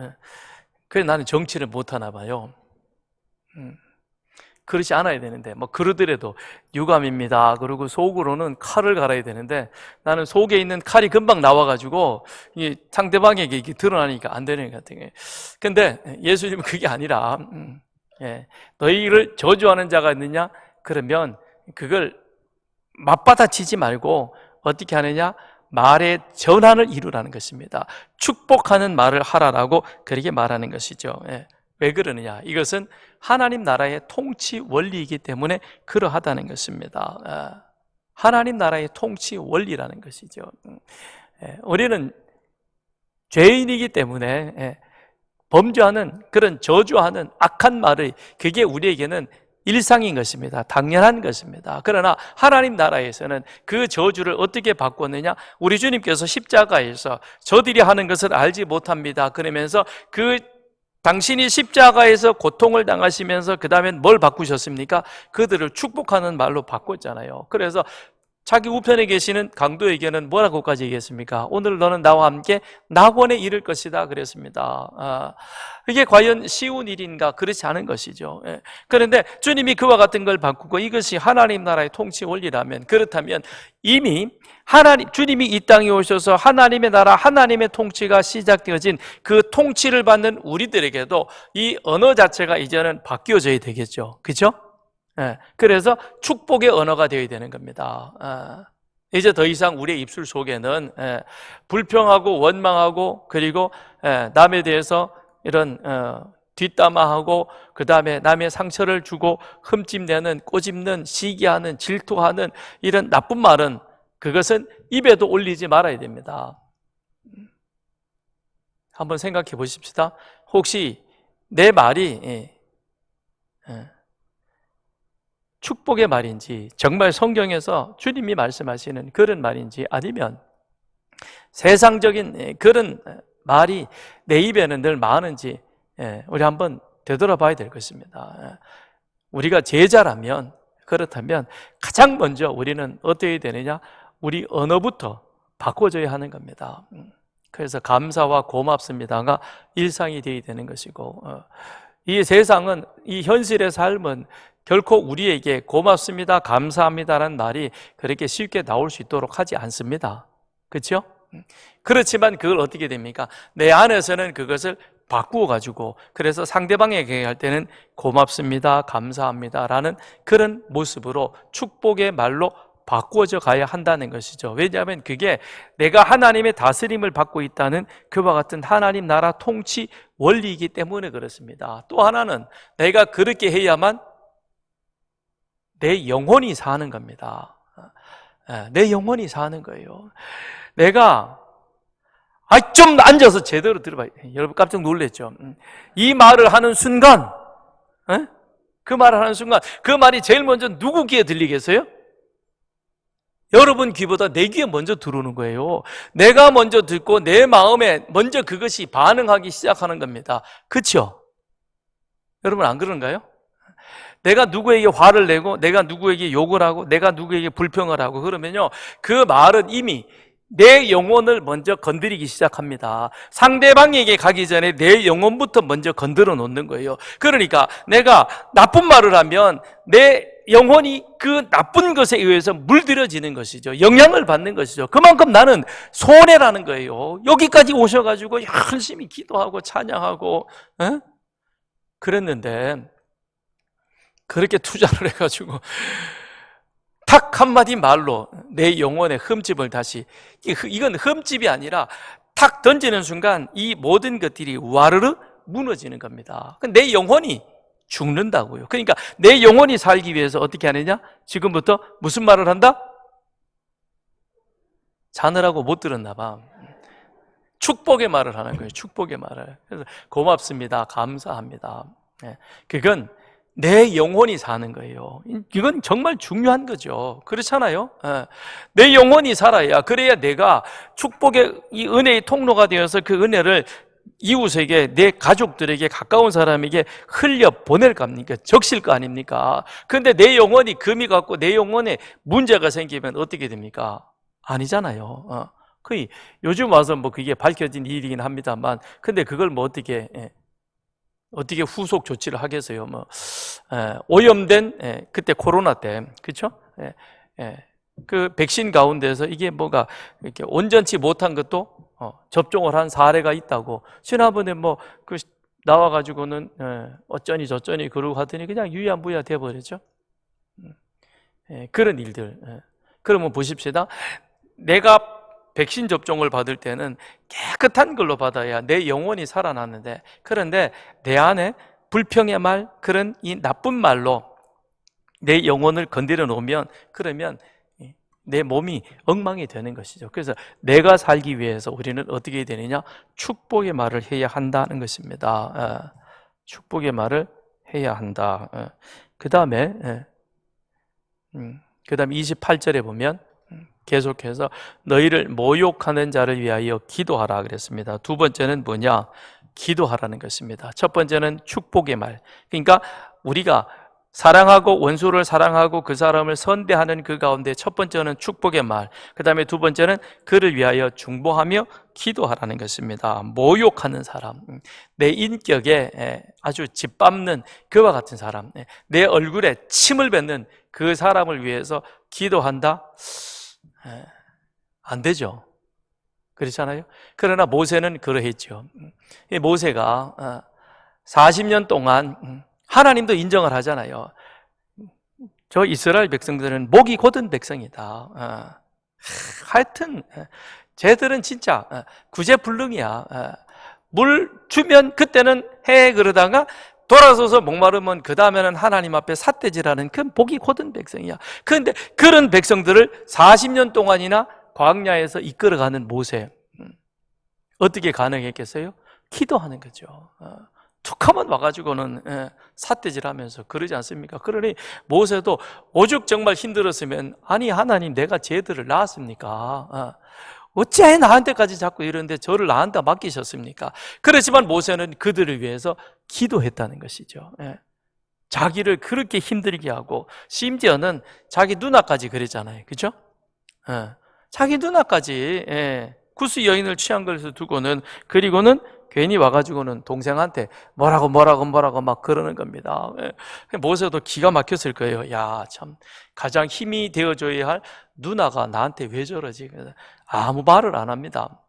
A: 그래서 나는 정치를 못하나 봐요. 그렇지 않아야 되는데, 그러더라도 유감입니다. 그리고 속으로는 칼을 갈아야 되는데, 나는 속에 있는 칼이 금방 나와가지고 상대방에게 이게 드러나니까 안 되는 것 같아요. 근데 예수님은 그게 아니라, 너희를 저주하는 자가 있느냐? 그러면 그걸 맞받아치지 말고 어떻게 하느냐? 말의 전환을 이루라는 것입니다. 축복하는 말을 하라라고 그렇게 말하는 것이죠. 왜 그러느냐? 이것은 하나님 나라의 통치 원리이기 때문에 그러하다는 것입니다. 하나님 나라의 통치 원리라는 것이죠. 우리는 죄인이기 때문에 범죄하는, 그런 저주하는 악한 말을, 그게 우리에게는 일상인 것입니다. 당연한 것입니다. 그러나 하나님 나라에서는 그 저주를 어떻게 바꿨느냐? 우리 주님께서 십자가에서 저들이 하는 것을 알지 못합니다 그러면서 그 당신이 십자가에서 고통을 당하시면서 그 다음에 뭘 바꾸셨습니까? 그들을 축복하는 말로 바꿨잖아요. 그래서 자기 우편에 계시는 강도에게는 뭐라고까지 얘기했습니까? 오늘 너는 나와 함께 낙원에 이를 것이다 그랬습니다. 이게 과연 쉬운 일인가? 그렇지 않은 것이죠. 그런데 주님이 그와 같은 걸 바꾸고 이것이 하나님 나라의 통치 원리라면, 그렇다면 이미 주님이 이 땅에 오셔서 하나님의 나라, 하나님의 통치가 시작되어진 그 통치를 받는 우리들에게도 이 언어 자체가 이제는 바뀌어져야 되겠죠. 그죠? 그래서 축복의 언어가 되어야 되는 겁니다. 이제 더 이상 우리의 입술 속에는 불평하고 원망하고, 그리고 남에 대해서 이런 뒷담화하고, 그 다음에 남의 상처를 주고 흠집내는, 꼬집는, 시기하는, 질투하는 이런 나쁜 말은, 그것은 입에도 올리지 말아야 됩니다. 한번 생각해 보십시다. 혹시 내 말이 축복의 말인지, 정말 성경에서 주님이 말씀하시는 그런 말인지, 아니면 세상적인 그런 말이 내 입에는 늘 많은지, 우리 한번 되돌아봐야 될 것입니다. 우리가 제자라면, 그렇다면 가장 먼저 우리는 어떻게 되느냐? 우리 언어부터 바꿔줘야 하는 겁니다. 그래서 감사와 고맙습니다가 일상이 되어야 되는 것이고, 이 세상은, 이 현실의 삶은 결코 우리에게 고맙습니다, 감사합니다라는 말이 그렇게 쉽게 나올 수 있도록 하지 않습니다. 그렇죠? 그렇지만 그걸 어떻게 됩니까? 내 안에서는 그것을 바꾸어 가지고, 그래서 상대방에게 할 때는 고맙습니다, 감사합니다라는 그런 모습으로 축복의 말로 바꾸어져 가야 한다는 것이죠. 왜냐하면 그게 내가 하나님의 다스림을 받고 있다는 그와 같은 하나님 나라 통치 원리이기 때문에 그렇습니다. 또 하나는 내가 그렇게 해야만 내 영혼이 사는 겁니다. 내 영혼이 사는 거예요. 내가 좀 앉아서 제대로 들어봐요. 여러분 깜짝 놀랐죠? 이 말을 하는 순간, 그 말을 하는 순간, 그 말이 제일 먼저 누구 귀에 들리겠어요? 여러분 귀보다 내 귀에 먼저 들어오는 거예요. 내가 먼저 듣고 내 마음에 먼저 그것이 반응하기 시작하는 겁니다. 그렇죠? 여러분 안 그런가요? 내가 누구에게 화를 내고, 내가 누구에게 욕을 하고, 내가 누구에게 불평을 하고 그러면요, 그 말은 이미 내 영혼을 먼저 건드리기 시작합니다. 상대방에게 가기 전에 내 영혼부터 먼저 건드려 놓는 거예요. 그러니까 내가 나쁜 말을 하면 내 영혼이 그 나쁜 것에 의해서 물들여지는 것이죠. 영향을 받는 것이죠. 그만큼 나는 손해라는 거예요. 여기까지 오셔가지고 열심히 기도하고 찬양하고 그랬는데, 그렇게 투자를 해가지고 탁 한마디 말로 내 영혼의 흠집을 다시, 이건 흠집이 아니라 탁 던지는 순간 이 모든 것들이 와르르 무너지는 겁니다. 내 영혼이 죽는다고요. 그러니까 내 영혼이 살기 위해서 어떻게 하느냐? 지금부터 무슨 말을 한다? 자느라고 못 들었나 봐. 축복의 말을 하는 거예요. 축복의 말을. 그래서 고맙습니다, 감사합니다. 그건 내 영혼이 사는 거예요. 이건 정말 중요한 거죠. 그렇잖아요? 내 영혼이 살아야, 그래야 내가 축복의 이 은혜의 통로가 되어서 그 은혜를 이웃에게, 내 가족들에게, 가까운 사람에게 흘려 보낼 거 아닙니까? 적실 거 아닙니까? 근데 내 영혼이 금이 갖고 내 영혼에 문제가 생기면 어떻게 됩니까? 아니잖아요. 거의 요즘 와서 뭐 그게 밝혀진 일이긴 합니다만, 근데 그걸 뭐 어떻게 후속 조치를 하겠어요? 오염된, 그때 코로나 때, 그쵸? 그 백신 가운데서 이게 뭐가 이렇게 온전치 못한 것도 접종을 한 사례가 있다고. 지난번에 그 나와가지고는 어쩌니 저쩌니 그러고 하더니 그냥 유야무야 돼버렸죠. 그런 일들. 그러면 보십시다. 내가 백신 접종을 받을 때는 깨끗한 걸로 받아야 내 영혼이 살아나는데, 그런데 내 안에 불평의 말, 그런 이 나쁜 말로 내 영혼을 건드려 놓으면, 그러면 내 몸이 엉망이 되는 것이죠. 그래서 내가 살기 위해서 우리는 어떻게 해야 되느냐? 축복의 말을 해야 한다는 것입니다. 축복의 말을 해야 한다. 그 다음에 28절에 보면 계속해서 너희를 모욕하는 자를 위하여 기도하라 그랬습니다. 두 번째는 뭐냐? 기도하라는 것입니다. 첫 번째는 축복의 말. 그러니까 우리가 사랑하고 원수를 사랑하고 그 사람을 선대하는 그 가운데 첫 번째는 축복의 말, 그 다음에 두 번째는 그를 위하여 중보하며 기도하라는 것입니다. 모욕하는 사람, 내 인격에 아주 짓밟는 그와 같은 사람, 내 얼굴에 침을 뱉는 그 사람을 위해서 기도한다? 안 되죠. 그렇잖아요. 그러나 모세는 그러했죠. 모세가 40년 동안 하나님도 인정을 하잖아요. 저 이스라엘 백성들은 목이 곧은 백성이다. 하여튼 쟤들은 진짜 구제불능이야. 물 주면 그때는 해 그러다가 돌아서서 목마르면 그 다음에는 하나님 앞에 삿대질하는 그 목이 곧은 백성이야. 그런데 그런 백성들을 40년 동안이나 광야에서 이끌어가는 모세, 어떻게 가능했겠어요? 기도하는 거죠. 툭하면 와가지고는 삿대질하면서 그러지 않습니까? 그러니 모세도 오죽 정말 힘들었으면, 아니 하나님 내가 쟤들을 낳았습니까? 어째 나한테까지 자꾸 이러는데 저를 나한테 맡기셨습니까? 그렇지만 모세는 그들을 위해서 기도했다는 것이죠. 자기를 그렇게 힘들게 하고, 심지어는 자기 누나까지 그랬잖아요. 그죠? 자기 누나까지 구스 여인을 취한 것을 두고는, 그리고는 괜히 와가지고는 동생한테 뭐라고 막 그러는 겁니다. 모세도 기가 막혔을 거예요. 야, 참 가장 힘이 되어줘야 할 누나가 나한테 왜 저러지? 아무 말을 안 합니다.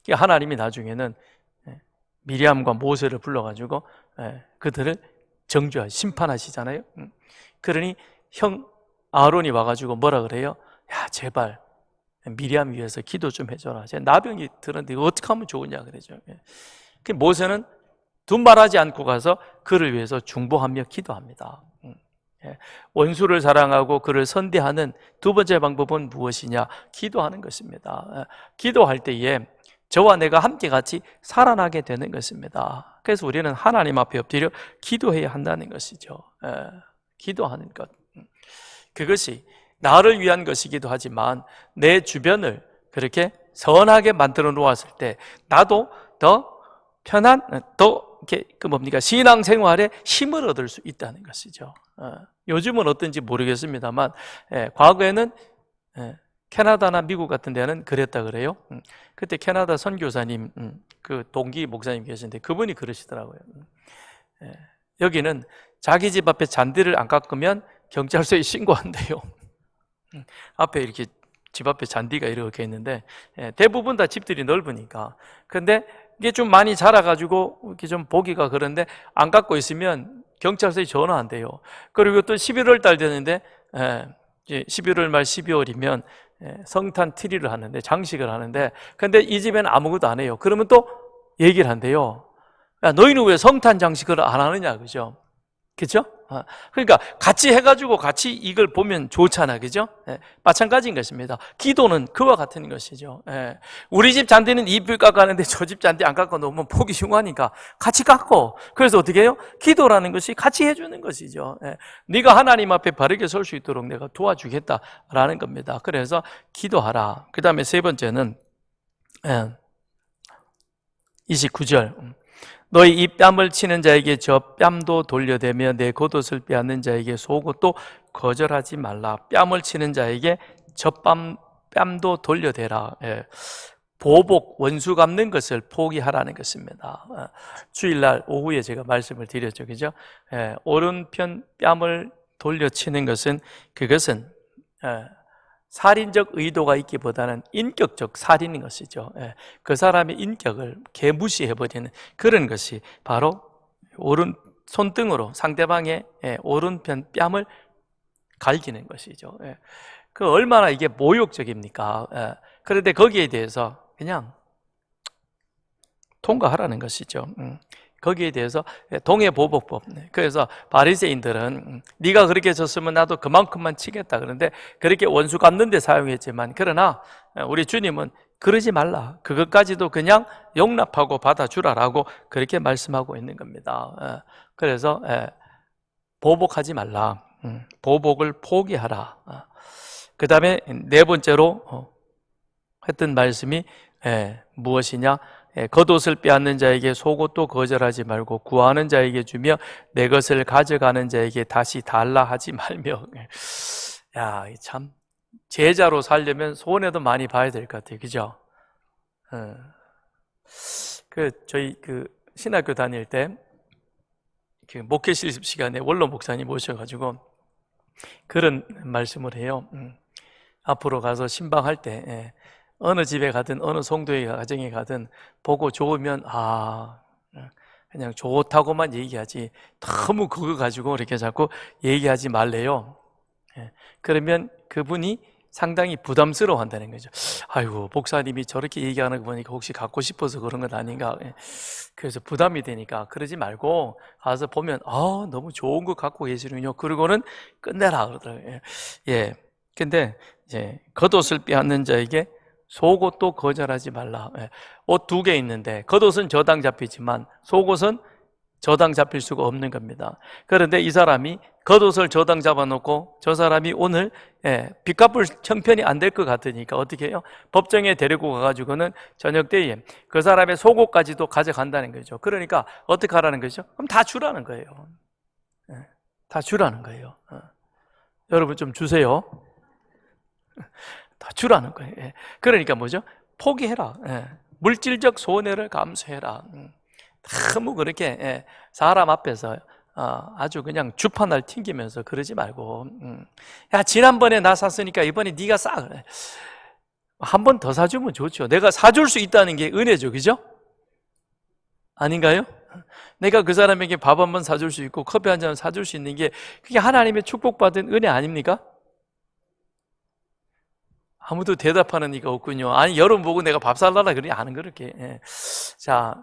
A: 하나님이 나중에는 미리암과 모세를 불러가지고 그들을 심판하시잖아요. 그러니 형 아론이 와가지고 뭐라 그래요? 야, 제발 미리암 위해서 기도 좀 해줘라. 나병이 들었는데 어떻게 하면 좋으냐 그러죠. 모세는 둔말하지 않고 가서 그를 위해서 중보하며 기도합니다. 원수를 사랑하고 그를 선대하는 두 번째 방법은 무엇이냐? 기도하는 것입니다. 기도할 때에 저와 내가 함께 같이 살아나게 되는 것입니다. 그래서 우리는 하나님 앞에 엎드려 기도해야 한다는 것이죠. 기도하는 것, 그것이 나를 위한 것이기도 하지만 내 주변을 그렇게 선하게 만들어 놓았을 때 나도 더 편한, 더 이렇게 신앙생활에 힘을 얻을 수 있다는 것이죠. 요즘은 어떤지 모르겠습니다만 과거에는 캐나다나 미국 같은 데는 그랬다 그래요. 그때 캐나다 선교사님, 그 동기 목사님 계신데 그분이 그러시더라고요. 여기는 자기 집 앞에 잔디를 안 깎으면 경찰서에 신고한대요. 앞에 이렇게 집 앞에 잔디가 이렇게 있는데 대부분 다 집들이 넓으니까. 근데 이게 좀 많이 자라가지고 이렇게 좀 보기가 그런데 안 깎고 있으면 경찰서에 전화한대요. 그리고 또 11월 달 되는데 11월 말 12월이면 성탄 트리를 하는데, 장식을 하는데, 근데 이 집에는 아무것도 안 해요. 그러면 또 얘기를 한대요. 야, 너희는 왜 성탄 장식을 안 하느냐, 그죠? 그죠? 그러니까 같이 해가지고 같이 이걸 보면 좋잖아, 그죠? 마찬가지인 것입니다. 기도는 그와 같은 것이죠. 우리 집 잔디는 잎을 깎았는데 저 집 잔디 안 깎아 놓으면 보기 흉하니까 같이 깎고, 그래서 어떻게 해요? 기도라는 것이 같이 해주는 것이죠. 네가 하나님 앞에 바르게 설 수 있도록 내가 도와주겠다라는 겁니다. 그래서 기도하라. 그 다음에 세 번째는 29절, 너희 이 뺨을 치는 자에게 저 뺨도 돌려대며 내 겉옷을 빼앗는 자에게 속옷도 거절하지 말라. 뺨을 치는 자에게 저 뺨도 돌려대라. 보복, 원수 갚는 것을 포기하라는 것입니다. 주일날 오후에 제가 말씀을 드렸죠, 그죠? 오른편 뺨을 돌려치는 것은, 그것은 살인적 의도가 있기보다는 인격적 살인인 것이죠. 그 사람의 인격을 개무시해버리는 그런 것이 바로 오른 손등으로 상대방의 오른편 뺨을 갈기는 것이죠. 그 얼마나 이게 모욕적입니까? 그런데 거기에 대해서 그냥 통과하라는 것이죠. 거기에 대해서 동해보복법. 그래서 바리새인들은 네가 그렇게 졌으면 나도 그만큼만 치겠다, 그런데 그렇게 원수 갚는 데 사용했지만, 그러나 우리 주님은 그러지 말라, 그것까지도 그냥 용납하고 받아주라라고 그렇게 말씀하고 있는 겁니다. 그래서 보복하지 말라, 보복을 포기하라. 그 다음에 네 번째로 했던 말씀이 무엇이냐? 겉옷을 빼앗는 자에게 속옷도 거절하지 말고 구하는 자에게 주며 내 것을 가져가는 자에게 다시 달라 하지 말며. 야, 참 제자로 살려면 손해도 많이 봐야 될 것 같아요, 그죠? 저희 신학교 다닐 때 목회 실습 시간에 원로 목사님 오셔가지고 그런 말씀을 해요. 앞으로 가서 신방할 때 어느 집에 가든 어느 성도의 가정에 가든 보고 좋으면 그냥 좋다고만 얘기하지 너무 그거 가지고 이렇게 자꾸 얘기하지 말래요. 그러면 그분이 상당히 부담스러워 한다는 거죠. 아이고, 목사님이 저렇게 얘기하는 거 보니까 혹시 갖고 싶어서 그런 건 아닌가. 그래서 부담이 되니까 그러지 말고 가서 보면 너무 좋은 거 갖고 계시는군요. 그러고는 끝내라 그러더라고요. 근데 이제 겉옷을 빼앗는 자에게 속옷도 거절하지 말라. 옷 2개 있는데 겉옷은 저당 잡히지만 속옷은 저당 잡힐 수가 없는 겁니다. 그런데 이 사람이 겉옷을 저당 잡아놓고 저 사람이 오늘 빚 갚을 형편이 안 될 것 같으니까 어떻게 해요? 법정에 데리고 가가지고는 저녁 때에 그 사람의 속옷까지도 가져간다는 거죠. 그러니까 어떻게 하라는 거죠? 그럼 다 주라는 거예요. 다 주라는 거예요. 여러분 좀 주세요. 다 주라는 거예요. 그러니까 뭐죠? 포기해라. 물질적 손해를 감수해라. 너무 그렇게 사람 앞에서 아주 그냥 주판을 튕기면서 그러지 말고, 야, 지난번에 나 샀으니까 이번에 네가 싸. 그래. 한 번 더 사주면 좋죠. 내가 사줄 수 있다는 게 은혜죠, 그죠? 아닌가요? 내가 그 사람에게 밥 한 번 사줄 수 있고 커피 한 잔 사줄 수 있는 게 그게 하나님의 축복받은 은혜 아닙니까? 아무도 대답하는 이가 없군요. 아니, 여러분 보고 내가 밥 살라라 그러니 아는 그렇게. 자,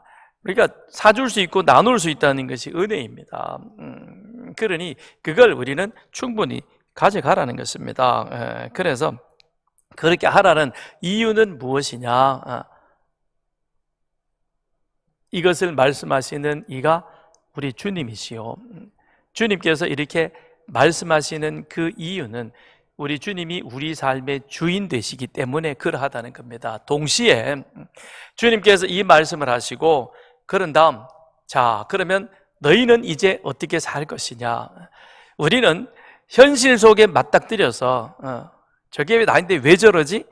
A: 그러니까 사줄 수 있고 나눌 수 있다는 것이 은혜입니다. 그러니 그걸 우리는 충분히 가져가라는 것입니다. 그래서 그렇게 하라는 이유는 무엇이냐? 이것을 말씀하시는 이가 우리 주님이시요. 주님께서 이렇게 말씀하시는 그 이유는 우리 주님이 우리 삶의 주인 되시기 때문에 그러하다는 겁니다. 동시에 주님께서 이 말씀을 하시고 그런 다음, 자, 그러면 너희는 이제 어떻게 살 것이냐? 우리는 현실 속에 맞닥뜨려서 저게 나인데 왜 저러지?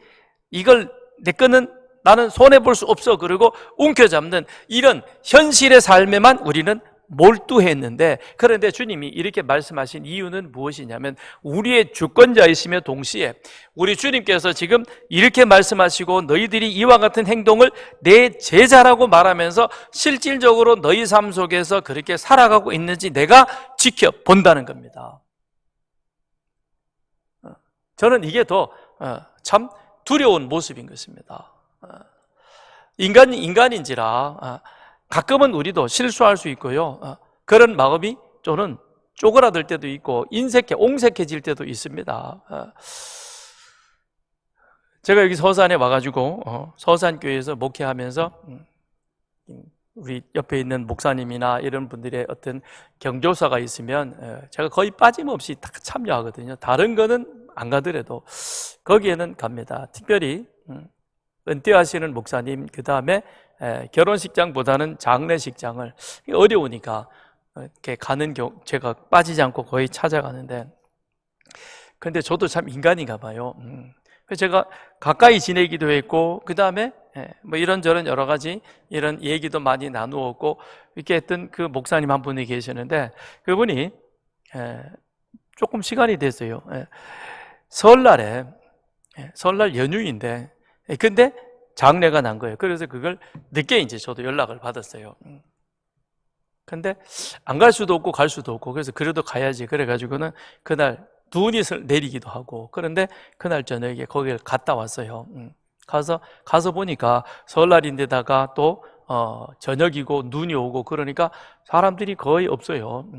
A: 이걸 내 거는 나는 손해볼 수 없어. 그리고 움켜잡는 이런 현실의 삶에만 우리는 몰두했는데, 그런데 주님이 이렇게 말씀하신 이유는 무엇이냐면 우리의 주권자이시며 동시에 우리 주님께서 지금 이렇게 말씀하시고 너희들이 이와 같은 행동을 내 제자라고 말하면서 실질적으로 너희 삶 속에서 그렇게 살아가고 있는지 내가 지켜본다는 겁니다. 저는 이게 더 참 두려운 모습인 것입니다. 인간인지라 가끔은 우리도 실수할 수 있고요. 그런 마음이 저는 쪼그라들 때도 있고 옹색해질 때도 있습니다. 제가 여기 서산에 와가지고 서산교회에서 목회하면서 우리 옆에 있는 목사님이나 이런 분들의 어떤 경조사가 있으면 제가 거의 빠짐없이 다 참여하거든요. 다른 거는 안 가더라도 거기에는 갑니다. 특별히 은퇴하시는 목사님, 그 다음에 결혼식장보다는 장례식장을 어려우니까 이렇게 가는 제가 빠지지 않고 거의 찾아가는데, 근데 저도 참 인간인가 봐요. 그래서 제가 가까이 지내기도 했고, 그 다음에 뭐 이런저런 여러 가지 이런 얘기도 많이 나누었고, 이렇게 했던 그 목사님 한 분이 계시는데, 그분이 조금 시간이 됐어요. 설날 연휴인데, 근데 장례가 난 거예요. 그래서 그걸 늦게 이제 저도 연락을 받았어요. 근데 안 갈 수도 없고 갈 수도 없고, 그래서 그래도 가야지. 그래가지고는 그날 눈이 내리기도 하고, 그런데 그날 저녁에 거기를 갔다 왔어요. 가서 보니까 설날인데다가 또 저녁이고 눈이 오고 그러니까 사람들이 거의 없어요.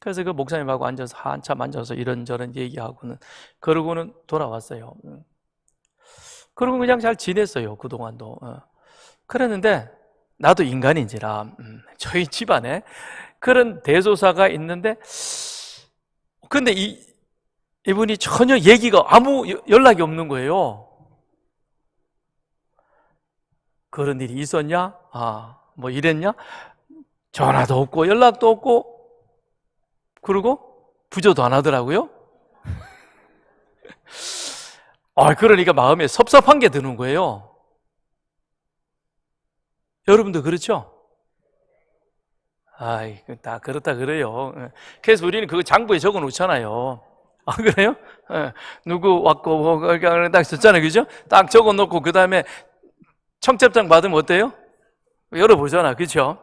A: 그래서 그 목사님하고 앉아서 한참 앉아서 이런저런 얘기하고는 그러고는 돌아왔어요. 그리고 그냥 잘 지냈어요, 그동안도. 그랬는데 나도 인간인지라 저희 집안에 그런 대소사가 있는데, 근데 이분이 전혀 얘기가 아무 연락이 없는 거예요. 그런 일이 있었냐? 뭐 이랬냐? 전화도 없고 연락도 없고 그리고 부조도 안 하더라고요. 그러니까 마음에 섭섭한 게 드는 거예요. 여러분도 그렇죠? 다 그렇다 그래요. 그래서 우리는 그거 장부에 적어 놓잖아요. 그래요? 누구 왔고 딱 썼잖아요, 그죠? 딱 적어 놓고 그 다음에 청첩장 받으면 어때요? 열어보잖아, 그죠?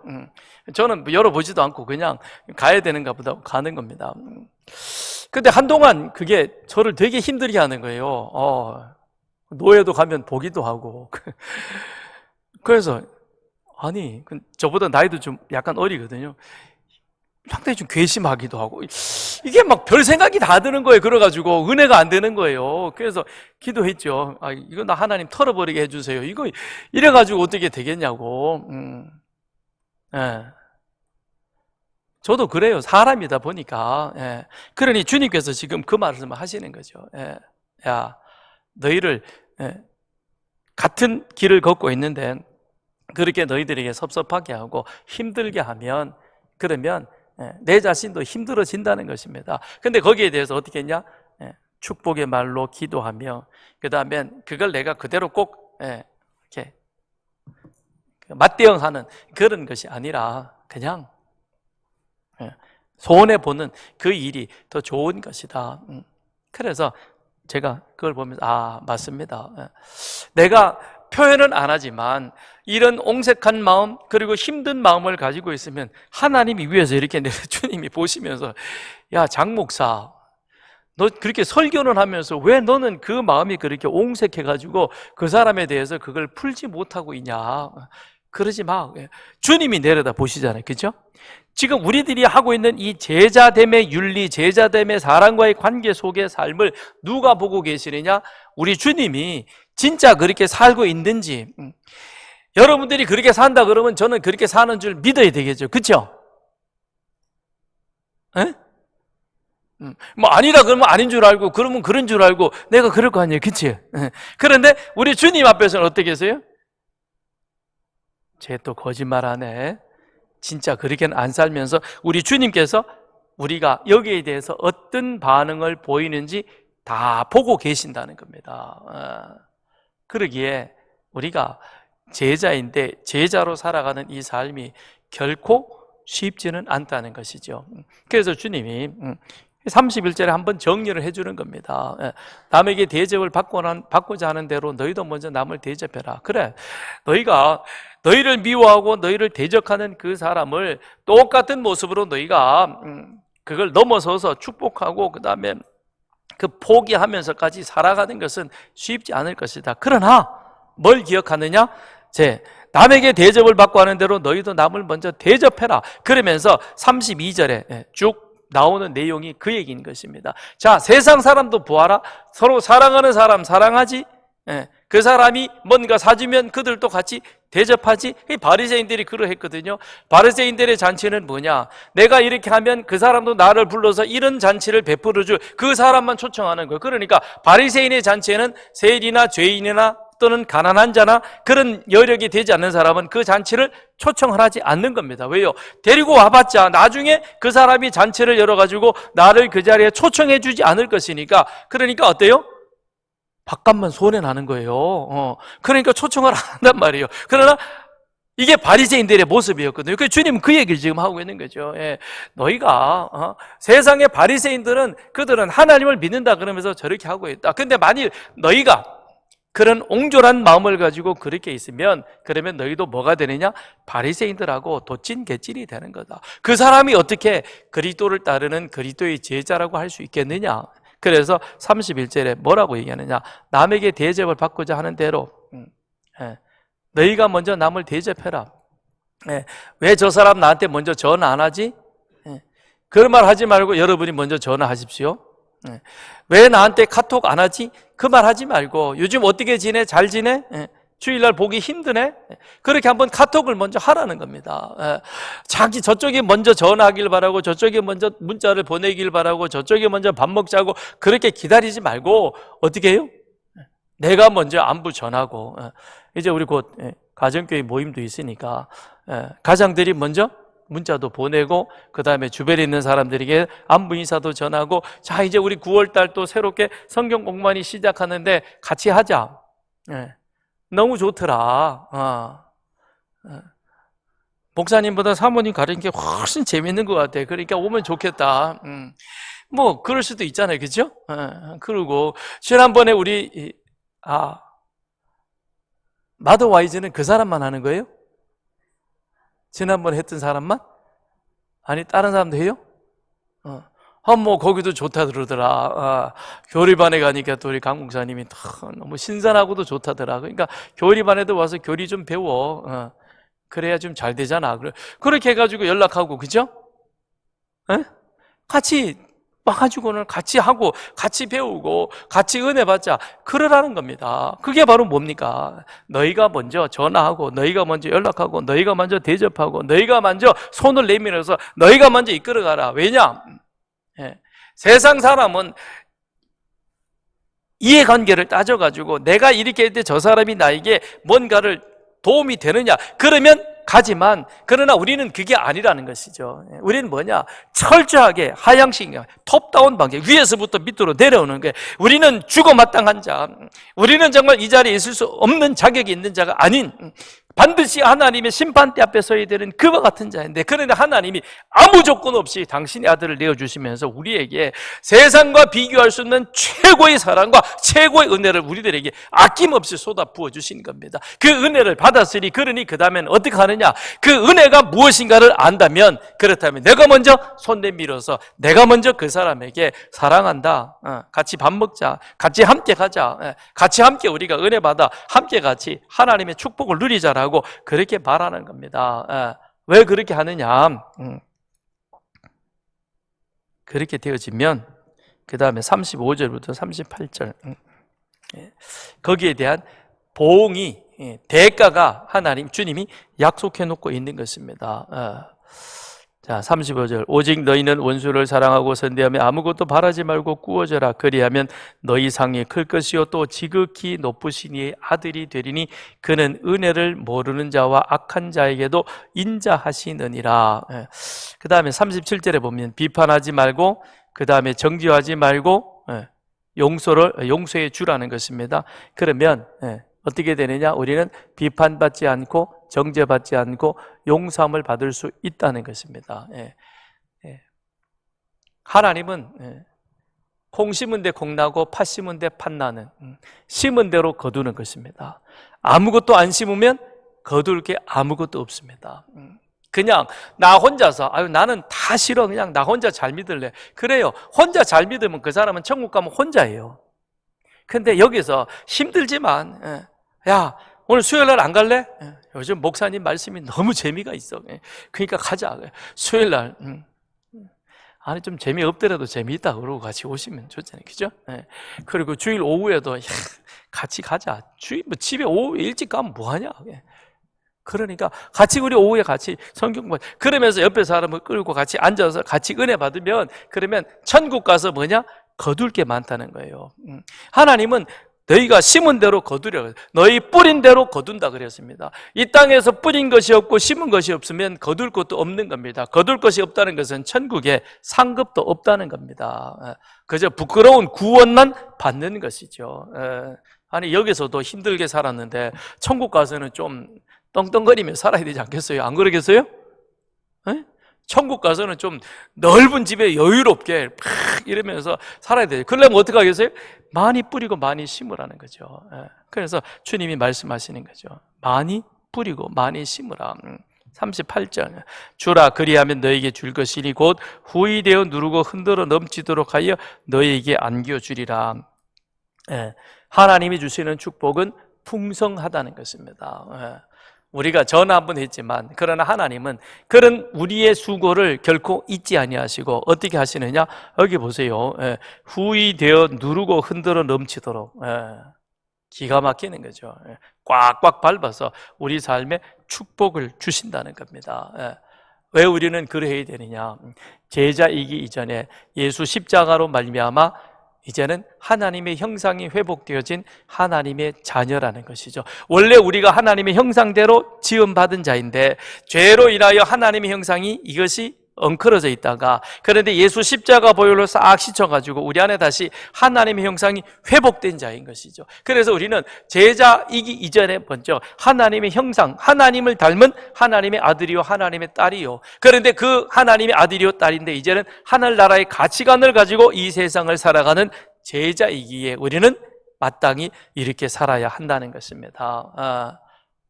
A: 저는 열어보지도 않고 그냥 가야 되는가 보다 가는 겁니다. 근데 한동안 그게 저를 되게 힘들게 하는 거예요. 노예도 가면 보기도 하고. 그래서 저보다 나이도 좀 약간 어리거든요. 상당히 좀 괘씸하기도 하고, 이게 막 별 생각이 다 드는 거예요. 그래가지고 은혜가 안 되는 거예요. 그래서 기도했죠. 이거 나 하나님 털어버리게 해주세요. 이거 이래가지고 어떻게 되겠냐고. 예. 저도 그래요. 사람이다 보니까. 예. 그러니 주님께서 지금 그 말씀을 하시는 거죠. 예. 야, 너희를 같은 길을 걷고 있는데 그렇게 너희들에게 섭섭하게 하고 힘들게 하면, 그러면 내 자신도 힘들어진다는 것입니다. 근데 거기에 대해서 어떻게 했냐? 축복의 말로 기도하며, 그 다음엔 그걸 내가 그대로 꼭 이렇게 맞대응하는 그런 것이 아니라 그냥 손해보는 그 일이 더 좋은 것이다. 그래서 제가 그걸 보면서 맞습니다. 내가 표현은 안 하지만 이런 옹색한 마음 그리고 힘든 마음을 가지고 있으면 하나님이 위에서 이렇게 주님이 보시면서, 야, 장 목사, 너 그렇게 설교는 하면서 왜 너는 그 마음이 그렇게 옹색해가지고 그 사람에 대해서 그걸 풀지 못하고 있냐? 그러지 마. 주님이 내려다 보시잖아요, 그죠? 지금 우리들이 하고 있는 이 제자됨의 윤리, 제자됨의 사람과의 관계 속의 삶을 누가 보고 계시느냐? 우리 주님이 진짜 그렇게 살고 있는지. 여러분들이 그렇게 산다 그러면 저는 그렇게 사는 줄 믿어야 되겠죠, 그렇죠? 뭐 아니라 그러면 아닌 줄 알고, 그러면 그런 줄 알고 내가 그럴 거 아니에요, 그치? 그런데 우리 주님 앞에서는 어떻게 하세요? 쟤 또 거짓말하네. 진짜 그렇게는 안 살면서 우리 주님께서 우리가 여기에 대해서 어떤 반응을 보이는지 다 보고 계신다는 겁니다. 그러기에 우리가 제자인데 제자로 살아가는 이 삶이 결코 쉽지는 않다는 것이죠. 그래서 주님이 31절에 한번 정리를 해주는 겁니다. 남에게 대접을 받고자 하는 대로 너희도 먼저 남을 대접해라. 그래, 너희가 너희를 미워하고 너희를 대적하는 그 사람을 똑같은 모습으로 너희가 그걸 넘어서서 축복하고 그 다음에 그 포기하면서까지 살아가는 것은 쉽지 않을 것이다. 그러나 뭘 기억하느냐? 남에게 대접을 받고 하는 대로 너희도 남을 먼저 대접해라. 그러면서 32절에 쭉 나오는 내용이 그 얘기인 것입니다. 자, 세상 사람도 보아라. 서로 사랑하는 사람 사랑하지. 그 사람이 뭔가 사주면 그들도 같이 대접하지. 바리새인들이 그러했거든요. 바리새인들의 잔치는 뭐냐? 내가 이렇게 하면 그 사람도 나를 불러서 이런 잔치를 베풀어줄 그 사람만 초청하는 거예요. 그러니까 바리새인의 잔치에는 세리나 죄인이나 또는 가난한 자나 그런 여력이 되지 않는 사람은 그 잔치를 초청을 하지 않는 겁니다. 왜요? 데리고 와봤자 나중에 그 사람이 잔치를 열어가지고 나를 그 자리에 초청해 주지 않을 것이니까. 그러니까 어때요? 밥값만 손해나는 거예요. 그러니까 초청을 안 한단 말이에요. 그러나 이게 바리새인들의 모습이었거든요. 그 주님은 그 얘기를 지금 하고 있는 거죠. 너희가 세상의 바리새인들은 그들은 하나님을 믿는다 그러면서 저렇게 하고 있다. 근데 만일 너희가 그런 옹졸한 마음을 가지고 그렇게 있으면 그러면 너희도 뭐가 되느냐? 바리새인들하고 도찐개찐이 되는 거다. 그 사람이 어떻게 그리스도를 따르는 그리스도의 제자라고 할 수 있겠느냐? 그래서 31절에 뭐라고 얘기하느냐? 남에게 대접을 받고자 하는 대로 너희가 먼저 남을 대접해라. 왜 저 사람 나한테 먼저 전화 안 하지? 그런 말 하지 말고 여러분이 먼저 전화하십시오. 왜 나한테 카톡 안 하지? 그 말 하지 말고 요즘 어떻게 지내? 잘 지내? 주일날 보기 힘드네? 그렇게 한번 카톡을 먼저 하라는 겁니다. 자기 저쪽이 먼저 전화하길 바라고 저쪽이 먼저 문자를 보내길 바라고 저쪽이 먼저 밥 먹자고 그렇게 기다리지 말고 어떻게 해요? 내가 먼저 안부 전하고 이제 우리 곧 가정교회 모임도 있으니까 가장들이 먼저 문자도 보내고 그 다음에 주변에 있는 사람들에게 안부 인사도 전하고 자 이제 우리 9월달 또 새롭게 성경 공부하기 시작하는데 같이 하자. 너무 좋더라. 목사님보다 사모님 가르치는 게 훨씬 재밌는 것 같아. 그러니까 오면 좋겠다. 뭐 그럴 수도 있잖아요, 그죠? 그리고 지난번에 우리 마더와이즈는 그 사람만 하는 거예요? 지난번에 했던 사람만? 아니 다른 사람도 해요? 뭐 거기도 좋다 그러더라. 교리반에 가니까 또 우리 강 목사님이 너무 신선하고도 좋다더라. 그러니까 교리반에도 와서 교리 좀 배워. 그래야 좀 잘 되잖아. 그렇게 해가지고 연락하고, 그죠? 같이 와가지고는 같이 하고, 같이 배우고, 같이 은혜 받자. 그러라는 겁니다. 그게 바로 뭡니까? 너희가 먼저 전화하고, 너희가 먼저 연락하고, 너희가 먼저 대접하고, 너희가 먼저 손을 내밀어서 너희가 먼저 이끌어가라. 왜냐? 세상 사람은 이해관계를 따져가지고 내가 이렇게 할 때 저 사람이 나에게 뭔가를 도움이 되느냐? 그러면 가지만 그러나 우리는 그게 아니라는 것이죠. 우리는 뭐냐? 철저하게 하향식, 톱다운 방식, 위에서부터 밑으로 내려오는 게 우리는 죽어마땅한 자, 우리는 정말 이 자리에 있을 수 없는 자격이 있는 자가 아닌 반드시 하나님의 심판대 앞에 서야 되는 그와 같은 자인데 그런데 하나님이 아무 조건 없이 당신의 아들을 내어주시면서 우리에게 세상과 비교할 수 없는 최고의 사랑과 최고의 은혜를 우리들에게 아낌없이 쏟아 부어주신 겁니다. 그 은혜를 받았으니 그러니 그 다음엔 어떻게 하느냐? 그 은혜가 무엇인가를 안다면 그렇다면 내가 먼저 손 내밀어서 내가 먼저 그 사람에게 사랑한다, 같이 밥 먹자, 같이 함께 가자, 같이 함께 우리가 은혜 받아 함께 같이 하나님의 축복을 누리자라고 그렇게 말하는 겁니다. 왜 그렇게 하느냐? 그렇게 되어지면 그 다음에 35절부터 38절 거기에 대한 보응이, 대가가 하나님 주님이 약속해 놓고 있는 것입니다. 자, 35절. 오직 너희는 원수를 사랑하고 선대하며 아무것도 바라지 말고 꾸어져라. 그리하면 너희 상이 클 것이요 또 지극히 높으신 이의 아들이 되리니 그는 은혜를 모르는 자와 악한 자에게도 인자하시느니라. 그 다음에 37절에 보면 비판하지 말고 그 다음에 정죄하지 말고 용서해 주라는 것입니다. 그러면 어떻게 되느냐? 우리는 비판받지 않고 정죄받지 않고 용서함을 받을 수 있다는 것입니다. 하나님은 콩 심은 데 콩 나고 팥 심은 데 팥 나는, 심은 대로 거두는 것입니다. 아무것도 안 심으면 거둘 게 아무것도 없습니다. 그냥 나 혼자서 나는 다 싫어, 그냥 나 혼자 잘 믿을래. 그래요. 혼자 잘 믿으면 그 사람은 천국 가면 혼자예요. 근데 여기서 힘들지만 야 오늘 수요일날 안 갈래? 요즘 목사님 말씀이 너무 재미가 있어. 그러니까 가자. 수요일날 아니 좀 재미없더라도 재미있다 그러고 같이 오시면 좋잖아요, 그죠? 그리고 주일 오후에도 같이 가자. 집에 오후 일찍 가면 뭐하냐? 그러니까 같이 우리 오후에 같이 성경 공부, 그러면서 옆에 사람을 끌고 같이 앉아서 같이 은혜 받으면 그러면 천국 가서 뭐냐? 거둘 게 많다는 거예요. 하나님은 너희가 심은 대로 거두려, 너희 뿌린 대로 거둔다 그랬습니다. 이 땅에서 뿌린 것이 없고 심은 것이 없으면 거둘 것도 없는 겁니다. 거둘 것이 없다는 것은 천국에 상급도 없다는 겁니다. 그저 부끄러운 구원만 받는 것이죠. 아니 여기서도 힘들게 살았는데 천국 가서는 좀 떵떵거리며 살아야 되지 않겠어요? 안 그러겠어요? 천국 가서는 좀 넓은 집에 여유롭게 팍 이러면서 살아야 돼요. 그러려면 어떻게 하겠어요? 많이 뿌리고 많이 심으라는 거죠. 그래서 주님이 말씀하시는 거죠. 많이 뿌리고 많이 심으라. 38절. 주라 그리하면 너에게 줄 것이니 곧 후이되어 누르고 흔들어 넘치도록 하여 너에게 안겨주리라. 하나님이 주시는 축복은 풍성하다는 것입니다. 우리가 전화 한번 했지만 그러나 하나님은 그런 우리의 수고를 결코 잊지 아니하시고 어떻게 하시느냐? 여기 보세요. 후이 되어 누르고 흔들어 넘치도록 기가 막히는 거죠. 꽉꽉 밟아서 우리 삶에 축복을 주신다는 겁니다. 왜 우리는 그래야 되느냐? 제자이기 이전에 예수 십자가로 말미암아 이제는 하나님의 형상이 회복되어진 하나님의 자녀라는 것이죠. 원래 우리가 하나님의 형상대로 지음받은 자인데 죄로 인하여 하나님의 형상이 이것이 엉클어져 있다가, 그런데 예수 십자가 보혈로 싹 씻어가지고 우리 안에 다시 하나님의 형상이 회복된 자인 것이죠. 그래서 우리는 제자이기 이전에 먼저 하나님의 형상, 하나님을 닮은 하나님의 아들이요 하나님의 딸이요, 그런데 그 하나님의 아들이요 딸인데 이제는 하늘나라의 가치관을 가지고 이 세상을 살아가는 제자이기에 우리는 마땅히 이렇게 살아야 한다는 것입니다.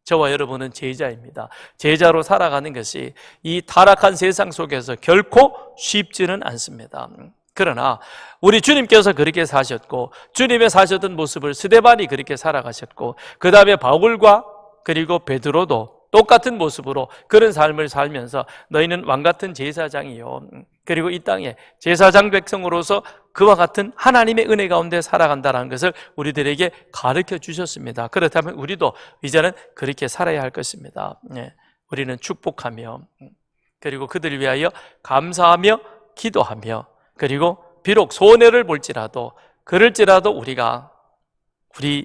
A: 저와 여러분은 제자입니다. 제자로 살아가는 것이 이 타락한 세상 속에서 결코 쉽지는 않습니다. 그러나 우리 주님께서 그렇게 사셨고, 주님의 사셨던 모습을 스데반이 그렇게 살아가셨고, 그 다음에 바울과 그리고 베드로도 똑같은 모습으로 그런 삶을 살면서 너희는 왕같은 제사장이요, 그리고 이 땅에 제사장 백성으로서 그와 같은 하나님의 은혜 가운데 살아간다는 것을 우리들에게 가르쳐 주셨습니다. 그렇다면 우리도 이제는 그렇게 살아야 할 것입니다. 우리는 축복하며, 그리고 그들을 위하여 감사하며 기도하며, 그리고 비록 손해를 볼지라도 그럴지라도 우리를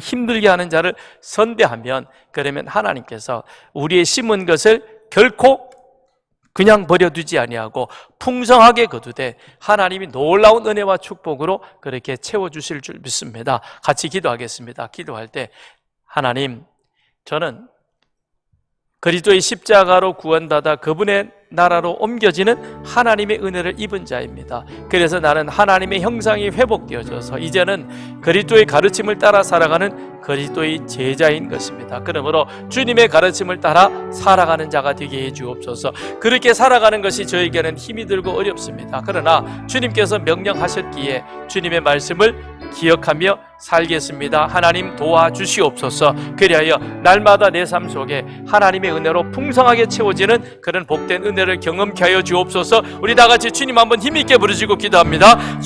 A: 힘들게 하는 자를 선대하면, 그러면 하나님께서 우리의 심은 것을 결코 그냥 버려두지 아니하고 풍성하게 거두되 하나님이 놀라운 은혜와 축복으로 그렇게 채워주실 줄 믿습니다. 같이 기도하겠습니다. 기도할 때, 하나님, 저는 그리스도의 십자가로 구원받아 그분의 나라로 옮겨지는 하나님의 은혜를 입은 자입니다. 그래서 나는 하나님의 형상이 회복되어져서 이제는 그리스도의 가르침을 따라 살아가는 그리스도의 제자인 것입니다. 그러므로 주님의 가르침을 따라 살아가는 자가 되게 해 주옵소서. 그렇게 살아가는 것이 저에게는 힘이 들고 어렵습니다. 그러나 주님께서 명령하셨기에 주님의 말씀을 기억하며 살겠습니다. 하나님 도와주시옵소서. 그리하여 날마다 내 삶 속에 하나님의 은혜로 풍성하게 채워지는 그런 복된 은혜를 경험케 하여 주옵소서. 우리 다 같이 주님 한번 힘있게 부르시고 기도합니다.